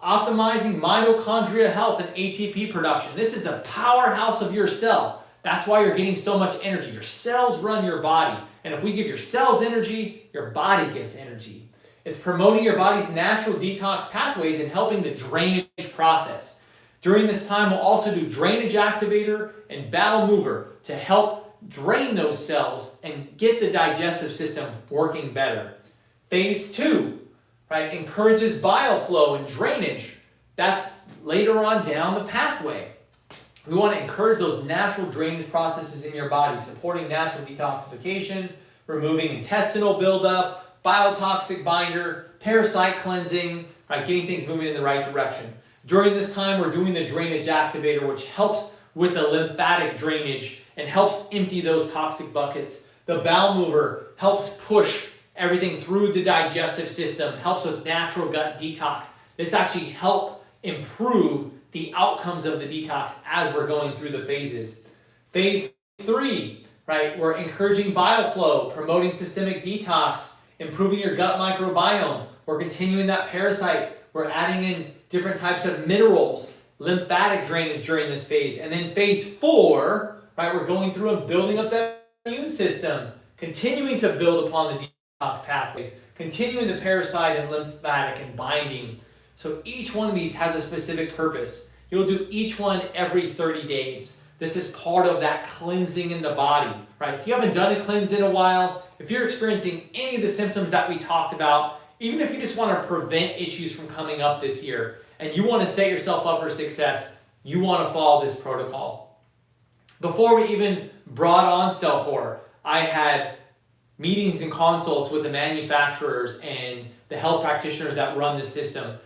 optimizing mitochondria health and ATP production. This is the powerhouse of your cell. That's why you're getting so much energy. Your cells run your body. And if we give your cells energy, your body gets energy. It's promoting your body's natural detox pathways and helping the drainage process. During this time, we'll also do drainage activator and bowel mover to help drain those cells and get the digestive system working better. Phase 2, right, encourages bile flow and drainage. That's later on down the pathway. We want to encourage those natural drainage processes in your body, supporting natural detoxification, removing intestinal buildup, biotoxic binder, parasite cleansing, right, getting things moving in the right direction. During this time, we're doing the drainage activator, which helps with the lymphatic drainage and helps empty those toxic buckets. The bowel mover helps push everything through the digestive system, helps with natural gut detox. This actually helps improve the outcomes of the detox as we're going through the phases. Phase 3, right, we're encouraging bile flow, promoting systemic detox, improving your gut microbiome. We're continuing that parasite. We're adding in different types of minerals, lymphatic drainage during this phase. And then phase 4, right, we're going through and building up that immune system, continuing to build upon the detox pathways, continuing the parasite and lymphatic and binding. So each one of these has a specific purpose. You'll do each one every 30 days. This is part of that cleansing in the body, right? If you haven't done a cleanse in a while, if you're experiencing any of the symptoms that we talked about, even if you just want to prevent issues from coming up this year and you want to set yourself up for success, you want to follow this protocol. Before we even brought on Cellcore, I had meetings and consults with the manufacturers and the health practitioners that run the system.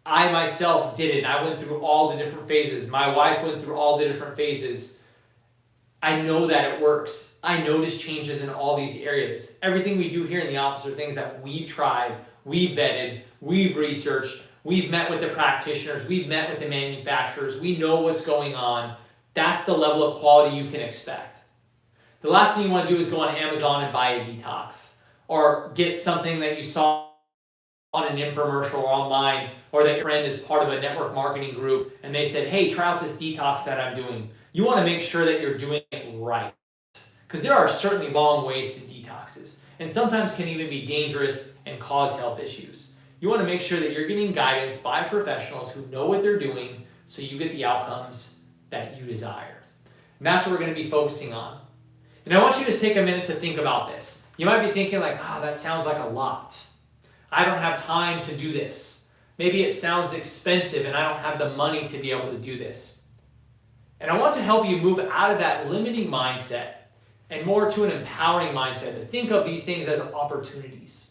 I myself did it. I went through all the different phases. My wife went through all the different phases. I know that it works. I notice changes in all these areas. Everything we do here in the office are things that we've tried, we've vetted, we've researched, we've met with the practitioners, we've met with the manufacturers, we know what's going on. That's the level of quality you can expect. The last thing you want to do is go on Amazon and buy a detox or get something that you saw on an infomercial or online, or that your friend is part of a network marketing group and they said, hey, try out this detox that I'm doing. You want to make sure that you're doing it right, because there are certainly wrong ways to detoxes and sometimes can even be dangerous and cause health issues. You want to make sure that you're getting guidance by professionals who know what they're doing so you get the outcomes that you desire. And that's what we're going to be focusing on. And I want you to just take a minute to think about this. You might be thinking like, that sounds like a lot. I don't have time to do this. Maybe it sounds expensive and I don't have the money to be able to do this. And I want to help you move out of that limiting mindset and more to an empowering mindset, to think of these things as opportunities.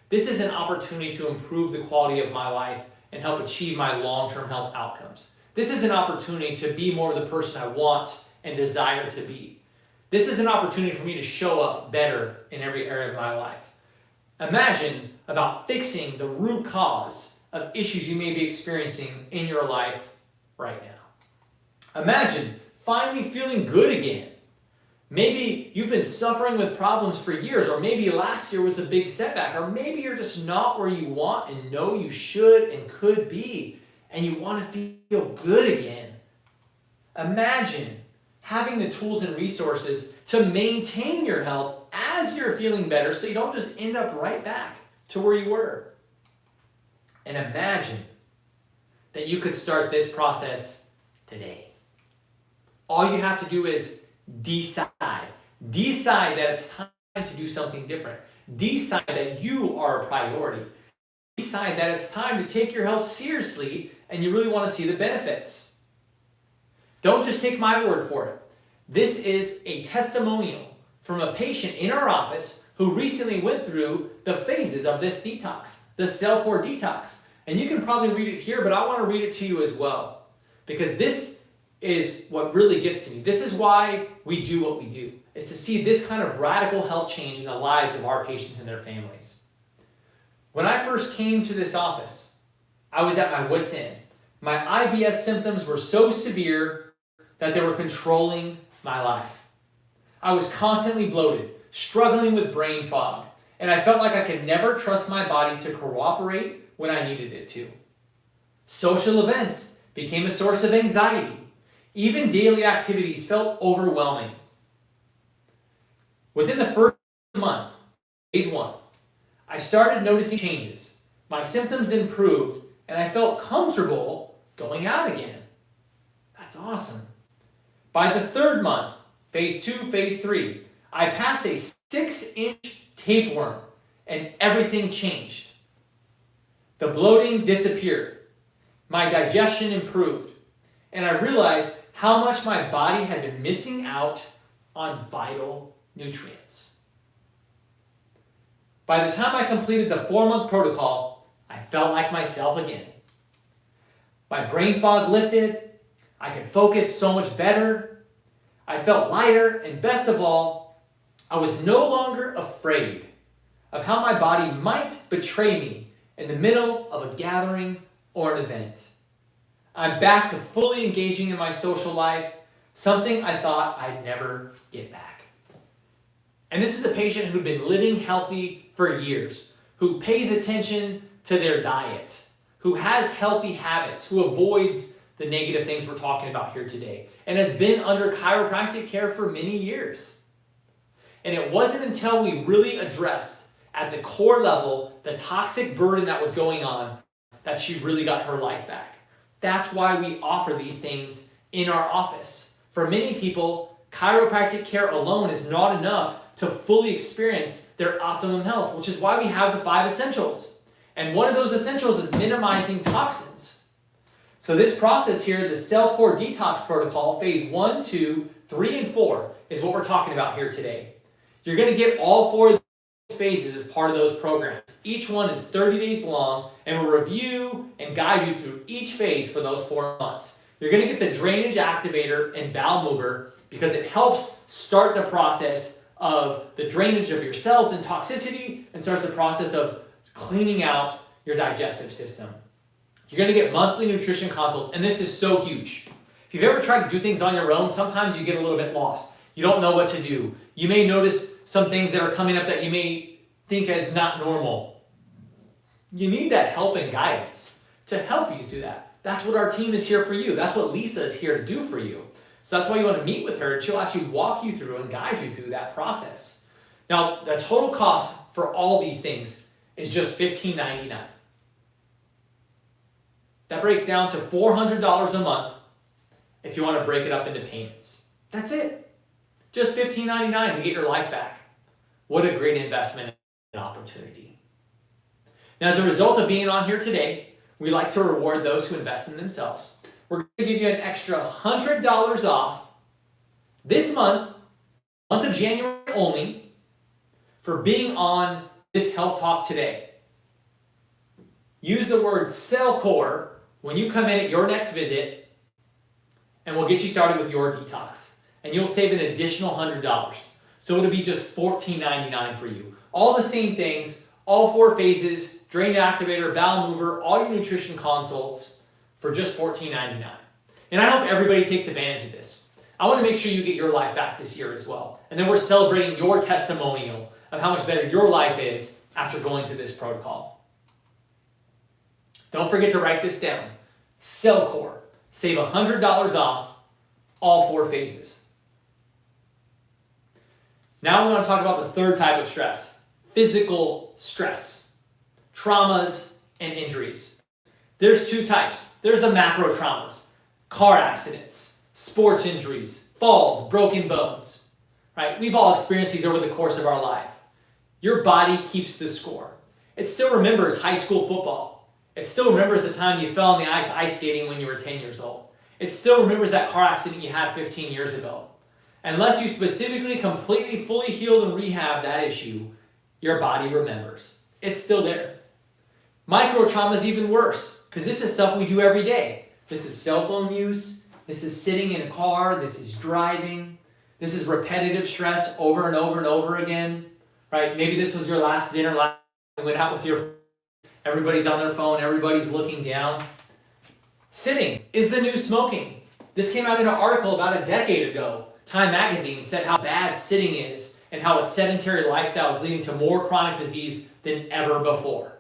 This is an opportunity to improve the quality of my life and help achieve my long-term health outcomes. This is an opportunity to be more the person I want and desire to be. This is an opportunity for me to show up better in every area of my life. Imagine about fixing the root cause of issues you may be experiencing in your life right now. Imagine finally feeling good again. Maybe you've been suffering with problems for years, or maybe last year was a big setback, or maybe you're just not where you want and know you should and could be, and you want to feel good again. Imagine having the tools and resources to maintain your health as you're feeling better so you don't just end up right back to where you were. And imagine that you could start this process today. All you have to do is decide. Decide that it's time to do something different. Decide that you are a priority. Decide that it's time to take your health seriously and you really want to see the benefits. Don't just take my word for it. This is a testimonial from a patient in our office who recently went through the phases of this detox, the Cellcore detox. And you can probably read it here, but I want to read it to you as well, because this is what really gets to me. This is why we do what we do, is to see this kind of radical health change in the lives of our patients and their families. When I first came to this office, I was at my wit's end. My IBS symptoms were so severe that they were controlling my life. I was constantly bloated, struggling with brain fog, and I felt like I could never trust my body to cooperate when I needed it to. Social events became a source of anxiety. Even daily activities felt overwhelming. Within the first month, phase 1, I started noticing changes. My symptoms improved, and I felt comfortable going out again. That's awesome. By the 3rd month, phase 2, phase 3, I passed a 6-inch tapeworm, and everything changed. The bloating disappeared. My digestion improved, and I realized how much my body had been missing out on vital nutrients. By the time I completed the 4-month protocol, I felt like myself again. My brain fog lifted, I could focus so much better, I felt lighter, and best of all, I was no longer afraid of how my body might betray me in the middle of a gathering or an event. I'm back to fully engaging in my social life, something I thought I'd never get back. And this is a patient who'd been living healthy for years, who pays attention to their diet, who has healthy habits, who avoids the negative things we're talking about here today, and has been under chiropractic care for many years. And it wasn't until we really addressed at the core level the toxic burden that was going on that she really got her life back. That's why we offer these things in our office. For many people, chiropractic care alone is not enough to fully experience their optimum health, which is why we have the 5 essentials. And one of those essentials is minimizing toxins. So this process here, the Cell Core Detox Protocol, phase 1, 2, 3, and 4, is what we're talking about here today. You're going to get all 4 of these phases as part of those programs. Each one is 30 days long, and we'll review and guide you through each phase for those 4 months. You're going to get the drainage activator and bowel mover because it helps start the process of the drainage of your cells and toxicity and starts the process of cleaning out your digestive system. You're going to get monthly nutrition consults, and this is so huge. If you've ever tried to do things on your own, sometimes you get a little bit lost. You don't know what to do. You may notice some things that are coming up that you may think as not normal. You need that help and guidance to help you through that. That's what our team is here for you. That's what Lisa is here to do for you. So that's why you want to meet with her, and she'll actually walk you through and guide you through that process. Now, the total cost for all these things is just $15.99. That breaks down to $400 a month if you want to break it up into payments. That's it. Just $15.99 to get your life back. What a great investment and opportunity. Now, as a result of being on here today, we like to reward those who invest in themselves. We're going to give you an extra $100 off this month of January only, for being on this Health Talk today. Use the word CellCore when you come in at your next visit, and we'll get you started with your detox. And you'll save an additional $100. So it'll be just $14.99 for you. All the same things, all 4 phases, drain activator, bowel mover, all your nutrition consults for just $14.99. And I hope everybody takes advantage of this. I want to make sure you get your life back this year as well. And then we're celebrating your testimonial of how much better your life is after going through this protocol. Don't forget to write this down. CellCore. Save $100 off all 4 phases. Now we want to talk about the third type of stress, physical stress, traumas and injuries. There's 2 types. There's the macro traumas, car accidents, sports injuries, falls, broken bones. Right? We've all experienced these over the course of our life. Your body keeps the score. It still remembers high school football. It still remembers the time you fell on the ice skating when you were 10 years old. It still remembers that car accident you had 15 years ago. Unless you specifically, completely, fully healed and rehab that issue, your body remembers. It's still there. Micro trauma is even worse, because this is stuff we do every day. This is cell phone use, This is sitting in a car. This is driving. This is repetitive stress over and over and over again, right? Maybe this was your last dinner, you went out with your friends, everybody's on their phone, everybody's looking down. Sitting is the new smoking. This came out in an article about a decade ago. Time magazine said how bad sitting is and how a sedentary lifestyle is leading to more chronic disease than ever before.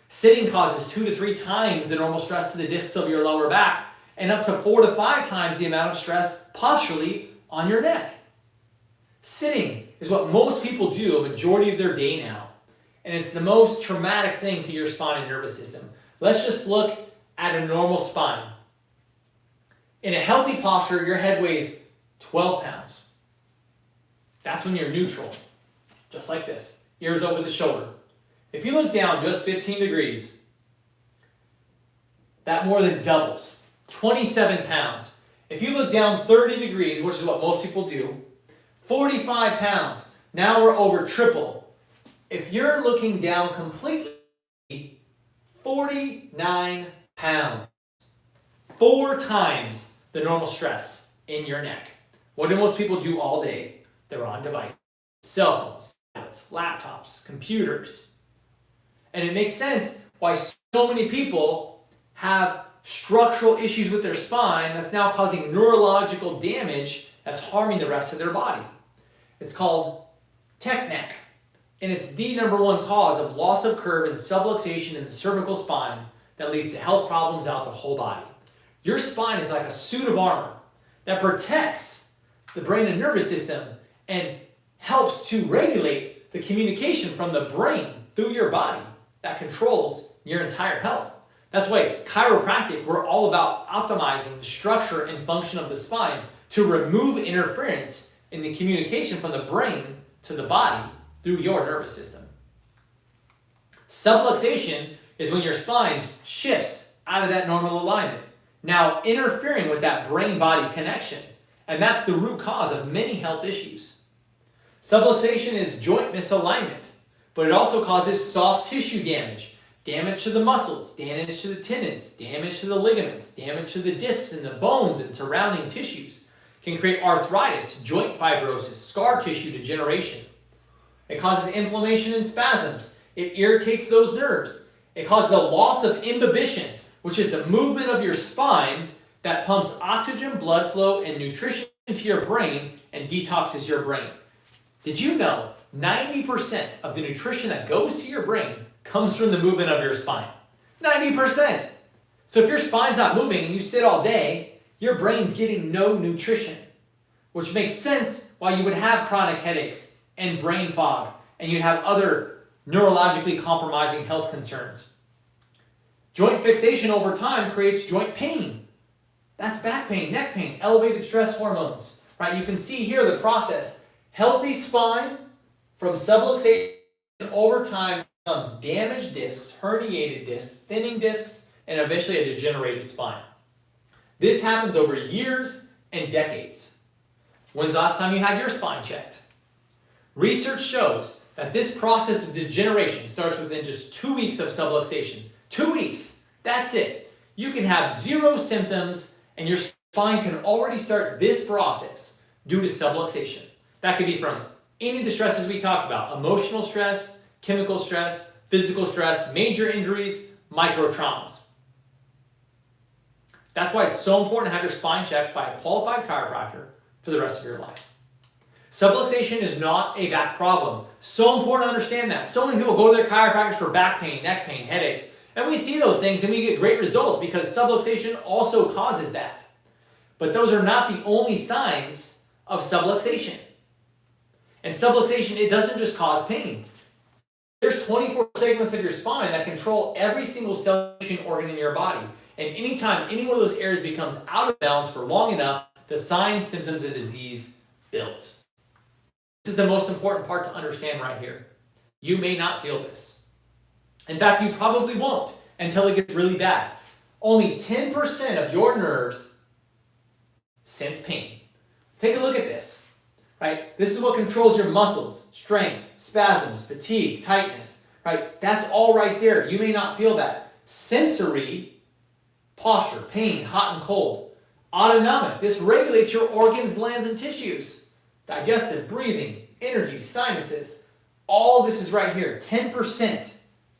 Sitting causes 2 to 3 times the normal stress to the discs of your lower back and up to 4 to 5 times the amount of stress posturally on your neck. Sitting is what most people do a majority of their day now, and it's the most traumatic thing to your spine and nervous system. Let's just look at a normal spine. In a healthy posture, your head weighs 12 pounds. That's when you're neutral, just like this, ears over the shoulder. If you look down just 15 degrees, that more than doubles, 27 pounds. If you look down 30 degrees, which is what most people do, 45 pounds. Now we're over triple. If you're looking down completely, 49 pounds. 4 times the normal stress in your neck. What do most people do all day? They're on devices, cell phones, tablets, laptops, computers. And it makes sense why so many people have structural issues with their spine that's now causing neurological damage that's harming the rest of their body. It's called tech neck, and it's the #1 cause of loss of curve and subluxation in the cervical spine that leads to health problems out the whole body. Your spine is like a suit of armor that protects the brain and nervous system and helps to regulate the communication from the brain through your body that controls your entire health. That's why chiropractic, we're all about optimizing the structure and function of the spine to remove interference in the communication from the brain to the body through your nervous system. Subluxation is when your spine shifts out of that normal alignment, now interfering with that brain-body connection, and that's the root cause of many health issues. Subluxation is joint misalignment, but it also causes soft tissue damage, damage to the muscles, damage to the tendons, damage to the ligaments, damage to the discs and the bones and surrounding tissues. It can create arthritis, joint fibrosis, scar tissue degeneration. It causes inflammation and spasms. It irritates those nerves. It causes a loss of imbibition, which is the movement of your spine that pumps oxygen, blood flow, and nutrition to your brain and detoxes your brain. Did you know 90% of the nutrition that goes to your brain comes from the movement of your spine? 90%! So if your spine's not moving and you sit all day, your brain's getting no nutrition, which makes sense why you would have chronic headaches and brain fog, and you'd have other neurologically compromising health concerns. Joint fixation over time creates joint pain. That's back pain, neck pain, elevated stress hormones, right? You can see here the process. Healthy spine from subluxation over time becomes damaged discs, herniated discs, thinning discs, and eventually a degenerated spine. This happens over years and decades. When's the last time you had your spine checked? Research shows that this process of degeneration starts within just 2 weeks of subluxation. 2 weeks, that's it. You can have 0 symptoms and your spine can already start this process due to subluxation. That could be from any of the stresses we talked about: emotional stress, chemical stress, physical stress, major injuries, micro traumas. That's why it's so important to have your spine checked by a qualified chiropractor for the rest of your life. Subluxation is not a back problem. So important to understand that. So many people go to their chiropractors for back pain, neck pain, headaches, and we see those things and we get great results because subluxation also causes that. But those are not the only signs of subluxation. And subluxation, it doesn't just cause pain. There's 24 segments of your spine that control every single cell, tissue, and organ in your body. And anytime any one of those areas becomes out of balance for long enough, the signs, symptoms, and disease builds. This is the most important part to understand right here. You may not feel this. In fact, you probably won't until it gets really bad. Only 10% of your nerves sense pain. Take a look at this. Right? This is what controls your muscles, strength, spasms, fatigue, tightness. Right? That's all right there. You may not feel that. Sensory, posture, pain, hot and cold. Autonomic, this regulates your organs, glands, and tissues. Digestive, breathing, energy, sinuses. All this is right here. 10%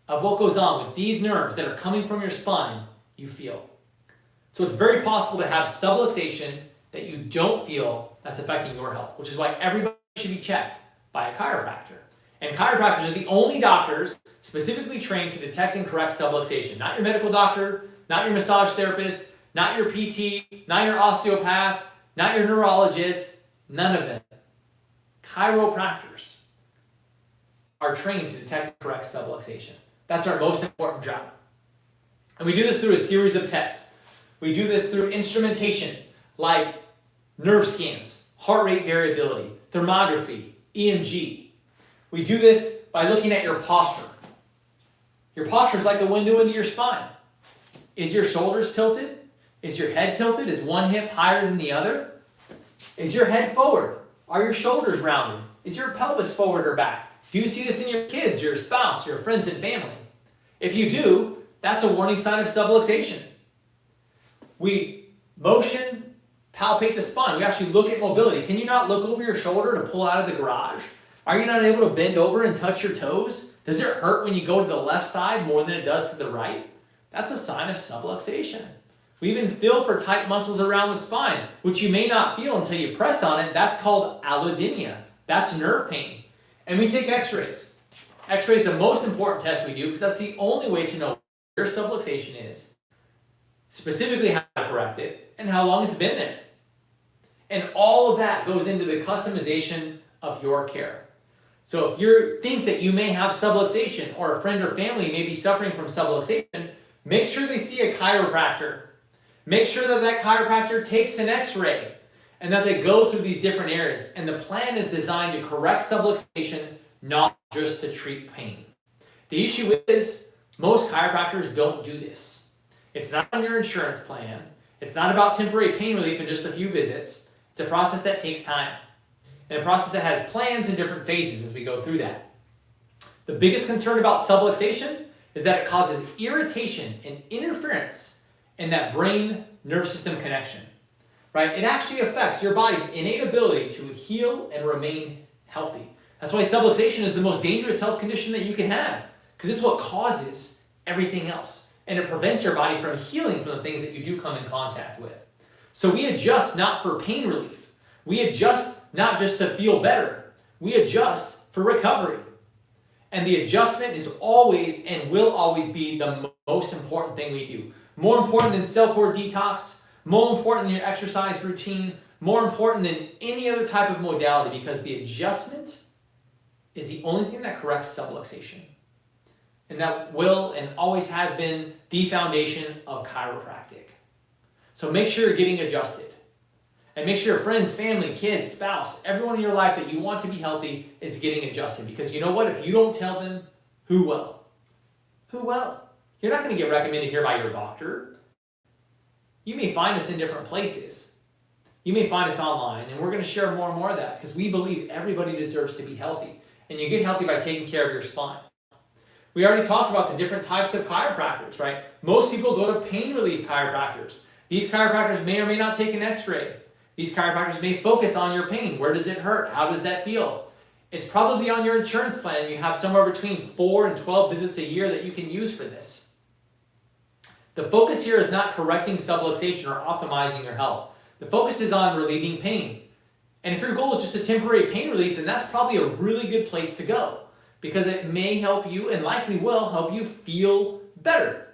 of what goes on with these nerves that are coming from your spine, you feel. So it's very possible to have subluxation that you don't feel that's affecting your health, which is why everybody should be checked by a chiropractor. And chiropractors are the only doctors specifically trained to detect and correct subluxation. Not your medical doctor, not your massage therapist, not your PT, not your osteopath, not your neurologist, none of them. Chiropractors are trained to detect and correct subluxation. That's our most important job. And we do this through a series of tests. We do this through instrumentation like nerve scans, heart rate variability, thermography, EMG. We do this by looking at your posture. Your posture is like a window into your spine. Is your shoulders tilted? Is your head tilted? Is one hip higher than the other? Is your head forward? Are your shoulders rounded? Is your pelvis forward or back? Do you see this in your kids, your spouse, your friends and family? If you do, that's a warning sign of subluxation. We motion, palpate the spine. We actually look at mobility. Can you not look over your shoulder to pull out of the garage? Are you not able to bend over and touch your toes? Does it hurt when you go to the left side more than it does to the right? That's a sign of subluxation. We even feel for tight muscles around the spine, which you may not feel until you press on it. That's called allodynia. That's nerve pain. And we take x-rays. X-ray is the most important test we do because that's the only way to know where subluxation is, specifically how to correct it, and how long it's been there. And all of that goes into the customization of your care. So if you think that you may have subluxation or a friend or family may be suffering from subluxation, make sure they see a chiropractor. Make sure that that chiropractor takes an x-ray and that they go through these different areas. And the plan is designed to correct subluxation, not just to treat pain. The issue is most chiropractors don't do this. It's not on your insurance plan. It's not about temporary pain relief in just a few visits. It's a process that takes time. And a process that has plans in different phases as we go through that. The biggest concern about subluxation is that it causes irritation and interference in that brain nerve system connection. Right? It actually affects your body's innate ability to heal and remain healthy. That's why subluxation is the most dangerous health condition that you can have, because it's what causes everything else. And it prevents your body from healing from the things that you do come in contact with. So we adjust not for pain relief. We adjust not just to feel better. We adjust for recovery. And the adjustment is always and will always be the most important thing we do. More important than cell core detox, more important than your exercise routine, more important than any other type of modality, because the adjustment is the only thing that corrects subluxation. And that will and always has been the foundation of chiropractic. So make sure you're getting adjusted. And make sure your friends, family, kids, spouse, everyone in your life that you want to be healthy is getting adjusted. Because you know what? If you don't tell them, who will? Who will? You're not going to get recommended here by your doctor. You may find us in different places. You may find us online, and we're going to share more and more of that because we believe everybody deserves to be healthy. And you get healthy by taking care of your spine. We already talked about the different types of chiropractors, right? Most people go to pain relief chiropractors. These chiropractors may or may not take an x-ray. These chiropractors may focus on your pain. Where does it hurt? How does that feel? It's probably on your insurance plan. You have somewhere between 4 and 12 visits a year that you can use for this. The focus here is not correcting subluxation or optimizing your health. The focus is on relieving pain. And if your goal is just a temporary pain relief, then that's probably a really good place to go, because it may help you and likely will help you feel better.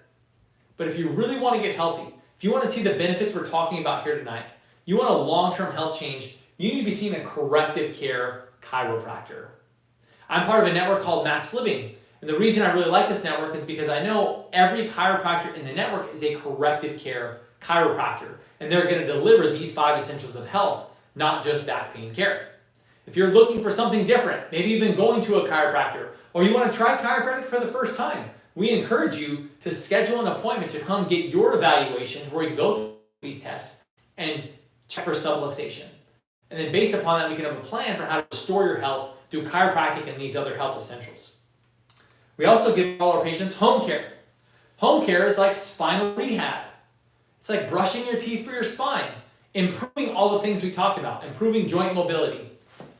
But if you really want to get healthy, if you want to see the benefits we're talking about here tonight, you want a long-term health change, you need to be seeing a corrective care chiropractor. I'm part of a network called Max Living. And the reason I really like this network is because I know every chiropractor in the network is a corrective care chiropractor. And they're going to deliver these 5 essentials of health, not just back pain care. If you're looking for something different, maybe you've been going to a chiropractor, or you want to try chiropractic for the first time, we encourage you to schedule an appointment to come get your evaluation where you go through these tests and check for subluxation. And then based upon that, we can have a plan for how to restore your health through chiropractic and these other health essentials. We also give all our patients home care. Home care is like spinal rehab. It's like brushing your teeth for your spine. improving all the things we talked about, improving joint mobility,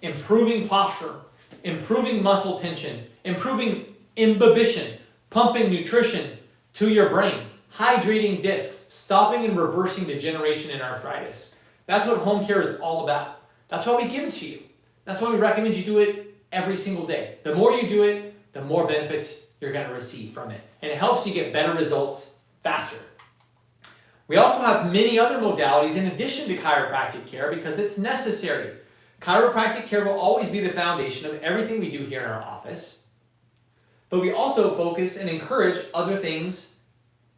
improving posture, improving muscle tension, improving imbibition, pumping nutrition to your brain, hydrating discs, stopping and reversing degeneration and arthritis. That's what home care is all about. That's why we give it to you. That's why we recommend you do it every single day. The more you do it, the more benefits you're going to receive from it. And it helps you get better results faster. We also have many other modalities in addition to chiropractic care because it's necessary. Chiropractic care will always be the foundation of everything we do here in our office. But we also focus and encourage other things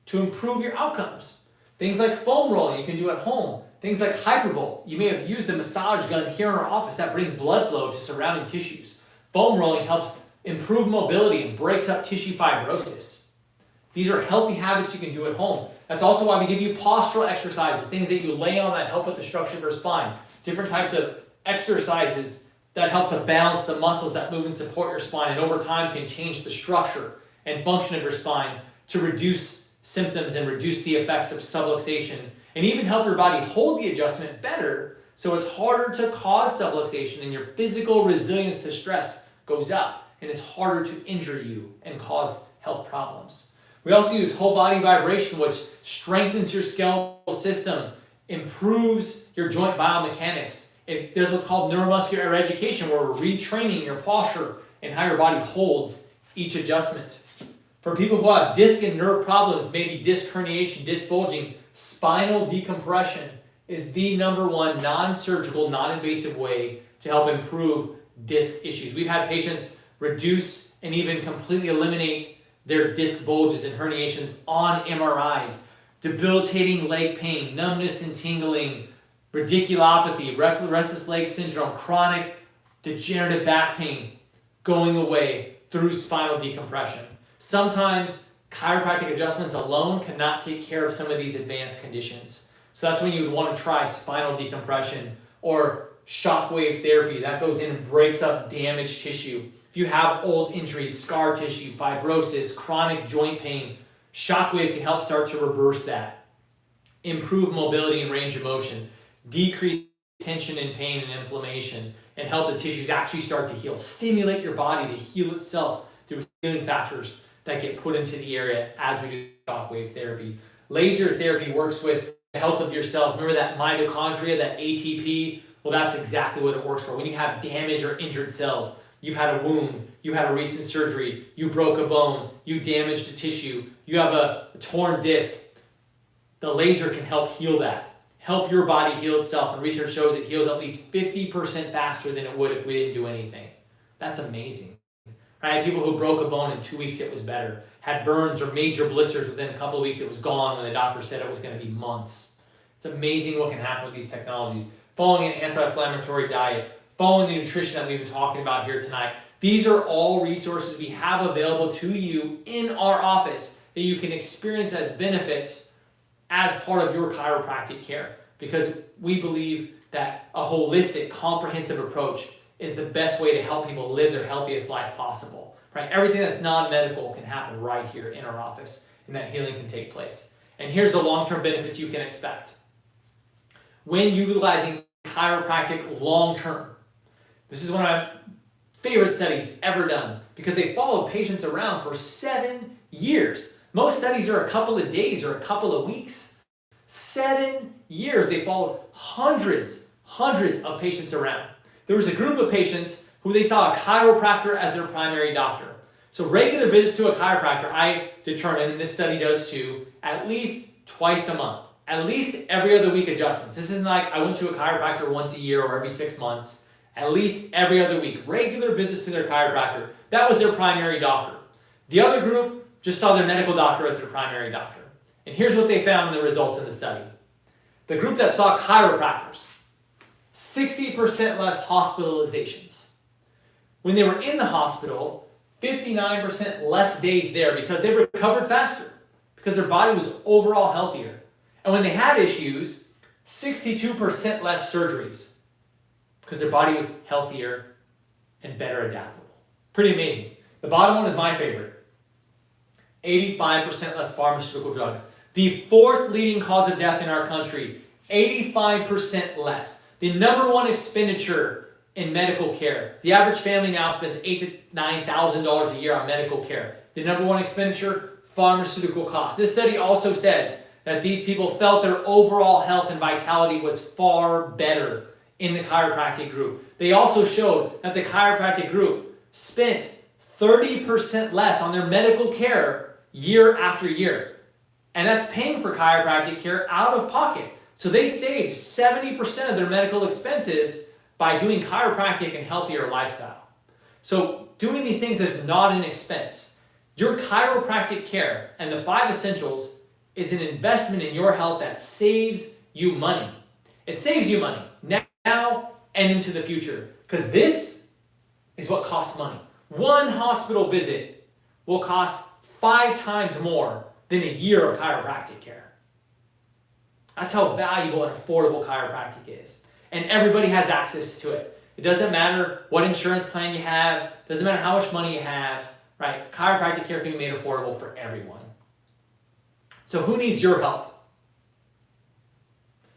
to improve your outcomes. Things like foam rolling you can do at home. Things like hypervolt. You may have used the massage gun here in our office that brings blood flow to surrounding tissues. Foam rolling helps improve mobility and breaks up tissue fibrosis. These are healthy habits you can do at home. That's also why we give you postural exercises, things that you lay on that help with the structure of your spine. Different types of exercises that help to balance the muscles that move and support your spine and over time can change the structure and function of your spine to reduce symptoms and reduce the effects of subluxation and even help your body hold the adjustment better so it's harder to cause subluxation and your physical resilience to stress goes up and it's harder to injure you and cause health problems. We also use whole body vibration, which strengthens your skeletal system, improves your joint biomechanics. It does what's called neuromuscular education, where we're retraining your posture and how your body holds each adjustment. For people who have disc and nerve problems, maybe disc herniation, disc bulging, spinal decompression is the number one non-surgical, non-invasive way to help improve disc issues. We've had patients reduce and even completely eliminate their disc bulges and herniations on MRIs, debilitating leg pain, numbness and tingling, radiculopathy, restless leg syndrome, chronic degenerative back pain going away through spinal decompression. Sometimes chiropractic adjustments alone cannot take care of some of these advanced conditions. So that's when you would want to try spinal decompression or shockwave therapy. That goes in and breaks up damaged tissue. If you have old injuries, scar tissue, fibrosis, chronic joint pain, shockwave can help start to reverse that. Improve mobility and range of motion, decrease tension and pain and inflammation, and help the tissues actually start to heal. Stimulate your body to heal itself through healing factors that get put into the area as we do shockwave therapy. Laser therapy works with the health of your cells. Remember that mitochondria, that ATP? Well, that's exactly what it works for. When you have damaged or injured cells, you've had a wound, you had a recent surgery, you broke a bone, you damaged a tissue, you have a torn disc, the laser can help heal that. Help your body heal itself, and research shows it heals at least 50% faster than it would if we didn't do anything. That's amazing. I had people who broke a bone in 2 weeks, it was better. Had burns or major blisters within a couple of weeks, it was gone when the doctor said it was going to be months. It's amazing what can happen with these technologies. Following an anti-inflammatory diet, following the nutrition that we've been talking about here tonight. These are all resources we have available to you in our office that you can experience as benefits as part of your chiropractic care, because we believe that a holistic, comprehensive approach is the best way to help people live their healthiest life possible. Right? Everything that's non-medical can happen right here in our office, and that healing can take place. And here's the long-term benefits you can expect. When utilizing chiropractic long-term, this is one of my favorite studies ever done because they followed patients around for 7 years. Most studies are a couple of days or a couple of weeks. 7 years they followed hundreds of patients around. There was a group of patients who they saw a chiropractor as their primary doctor. So regular visits to a chiropractor, I determined, and this study does too, at least twice a month. At least every other week adjustments. This isn't like I went to a chiropractor once a year or every 6 months. At least every other week. Regular visits to their chiropractor. That was their primary doctor. The other group just saw their medical doctor as their primary doctor. And here's what they found in the results in the study. The group that saw chiropractors, 60% less hospitalizations. When they were in the hospital, 59% less days there because they recovered faster, because their body was overall healthier. And when they had issues, 62% less surgeries, because their body was healthier and better adaptable. Pretty amazing. The bottom one is my favorite. 85% less pharmaceutical drugs. The fourth leading cause of death in our country, 85% less. The number one expenditure in medical care. The average family now spends $8,000 to $9,000 a year on medical care. The number one expenditure, pharmaceutical costs. This study also says that these people felt their overall health and vitality was far better in the chiropractic group. They also showed that the chiropractic group spent 30% less on their medical care year after year. And that's paying for chiropractic care out of pocket. So they saved 70% of their medical expenses by doing chiropractic and healthier lifestyle. So doing these things is not an expense. Your chiropractic care and the 5 essentials is an investment in your health that saves you money. It saves you money now and into the future, because this is what costs money. One hospital visit will cost 5 times more than a year of chiropractic care. That's how valuable and affordable chiropractic is. And everybody has access to it. It doesn't matter what insurance plan you have, it doesn't matter how much money you have, right? Chiropractic care can be made affordable for everyone. So who needs your help?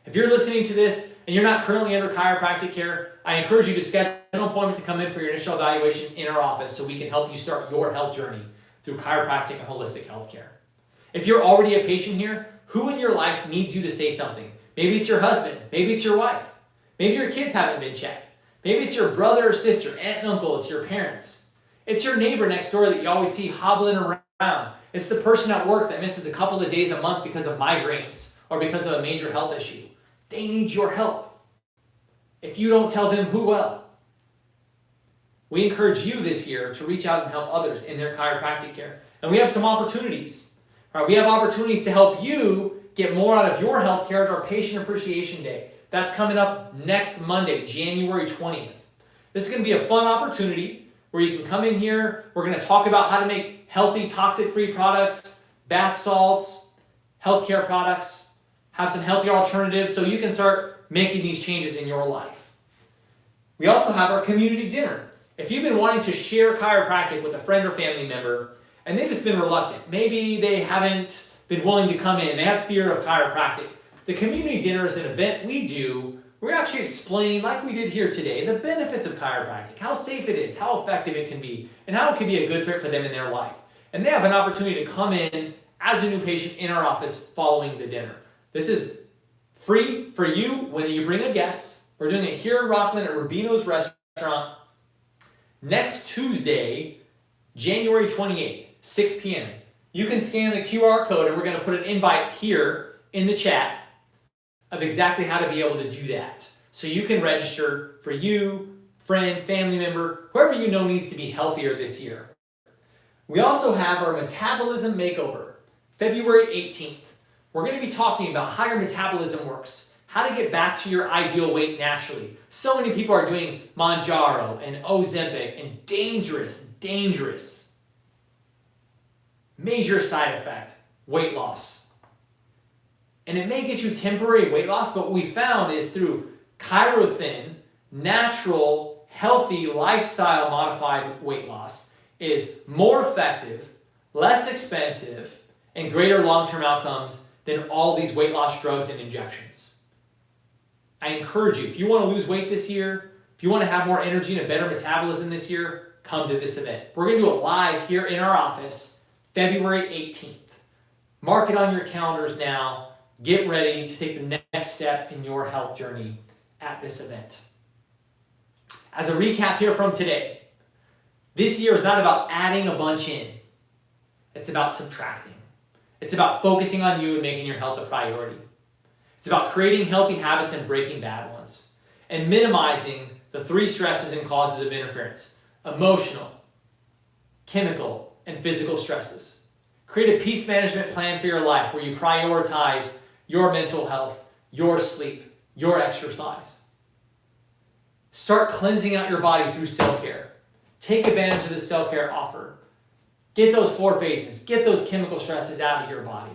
If you're listening to this and you're not currently under chiropractic care, I encourage you to schedule an appointment to come in for your initial evaluation in our office so we can help you start your health journey through chiropractic and holistic health care. If you're already a patient here, who in your life needs you to say something? Maybe it's your husband, maybe it's your wife, maybe your kids haven't been checked, maybe it's your brother or sister, aunt and uncle, it's your parents. It's your neighbor next door that you always see hobbling around. It's the person at work that misses a couple of days a month because of migraines or because of a major health issue. They need your help. If you don't tell them, who will? We encourage you this year to reach out and help others in their chiropractic care. And we have some opportunities. All right, we have opportunities to help you get more out of your health care at our Patient Appreciation Day. That's coming up next Monday, January 20th. This is going to be a fun opportunity where you can come in here. We're going to talk about how to make healthy, toxic-free products, bath salts, healthcare products, have some healthier alternatives so you can start making these changes in your life. We also have our community dinner. If you've been wanting to share chiropractic with a friend or family member and they've just been reluctant, maybe they haven't been willing to come in, they have fear of chiropractic, the community dinner is an event we do where we actually explain, like we did here today, the benefits of chiropractic, how safe it is, how effective it can be, and how it can be a good fit for them in their life. And they have an opportunity to come in as a new patient in our office following the dinner. This is free for you when you bring a guest. We're doing it here in Rocklin at Rubino's Restaurant next Tuesday, January 28th, 6 p.m. You can scan the QR code and we're going to put an invite here in the chat of exactly how to be able to do that. So you can register for you, friend, family member, whoever you know needs to be healthier this year. We also have our Metabolism Makeover, February 18th. We're going to be talking about how your metabolism works, how to get back to your ideal weight naturally. So many people are doing Mounjaro and Ozempic and dangerous, major side effect, weight loss. And it may get you temporary weight loss, but what we found is through ChiroThin, natural, healthy, lifestyle modified weight loss is more effective, less expensive, and greater long-term outcomes than all these weight loss drugs and injections. I encourage you, if you want to lose weight this year, if you want to have more energy and a better metabolism this year, come to this event. We're going to do it live here in our office, February 18th. Mark it on your calendars now. Get ready to take the next step in your health journey at this event. As a recap here from today, this year is not about adding a bunch in. It's about subtracting. It's about focusing on you and making your health a priority. It's about creating healthy habits and breaking bad ones, and minimizing the 3 stresses and causes of interference: emotional, chemical, and physical stresses. Create a peace management plan for your life where you prioritize your mental health, your sleep, your exercise. Start cleansing out your body through self-care. Take advantage of the self-care offer. Get those 4 phases. Get those chemical stresses out of your body.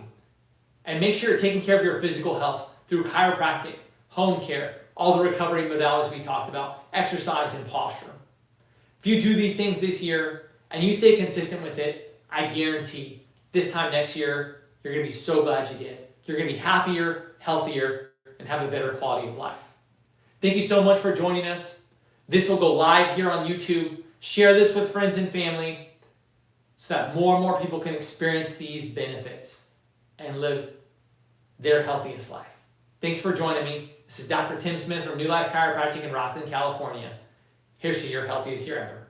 And make sure you're taking care of your physical health through chiropractic, home care, all the recovery modalities we talked about, exercise and posture. If you do these things this year and you stay consistent with it, I guarantee this time next year, you're going to be so glad you did. You're going to be happier, healthier, and have a better quality of life. Thank you so much for joining us. This will go live here on YouTube. Share this with friends and family so that more and more people can experience these benefits and live their healthiest life. Thanks for joining me. This is Dr. Tim Smith from New Life Chiropractic in Rocklin, California. Here's to your healthiest year ever.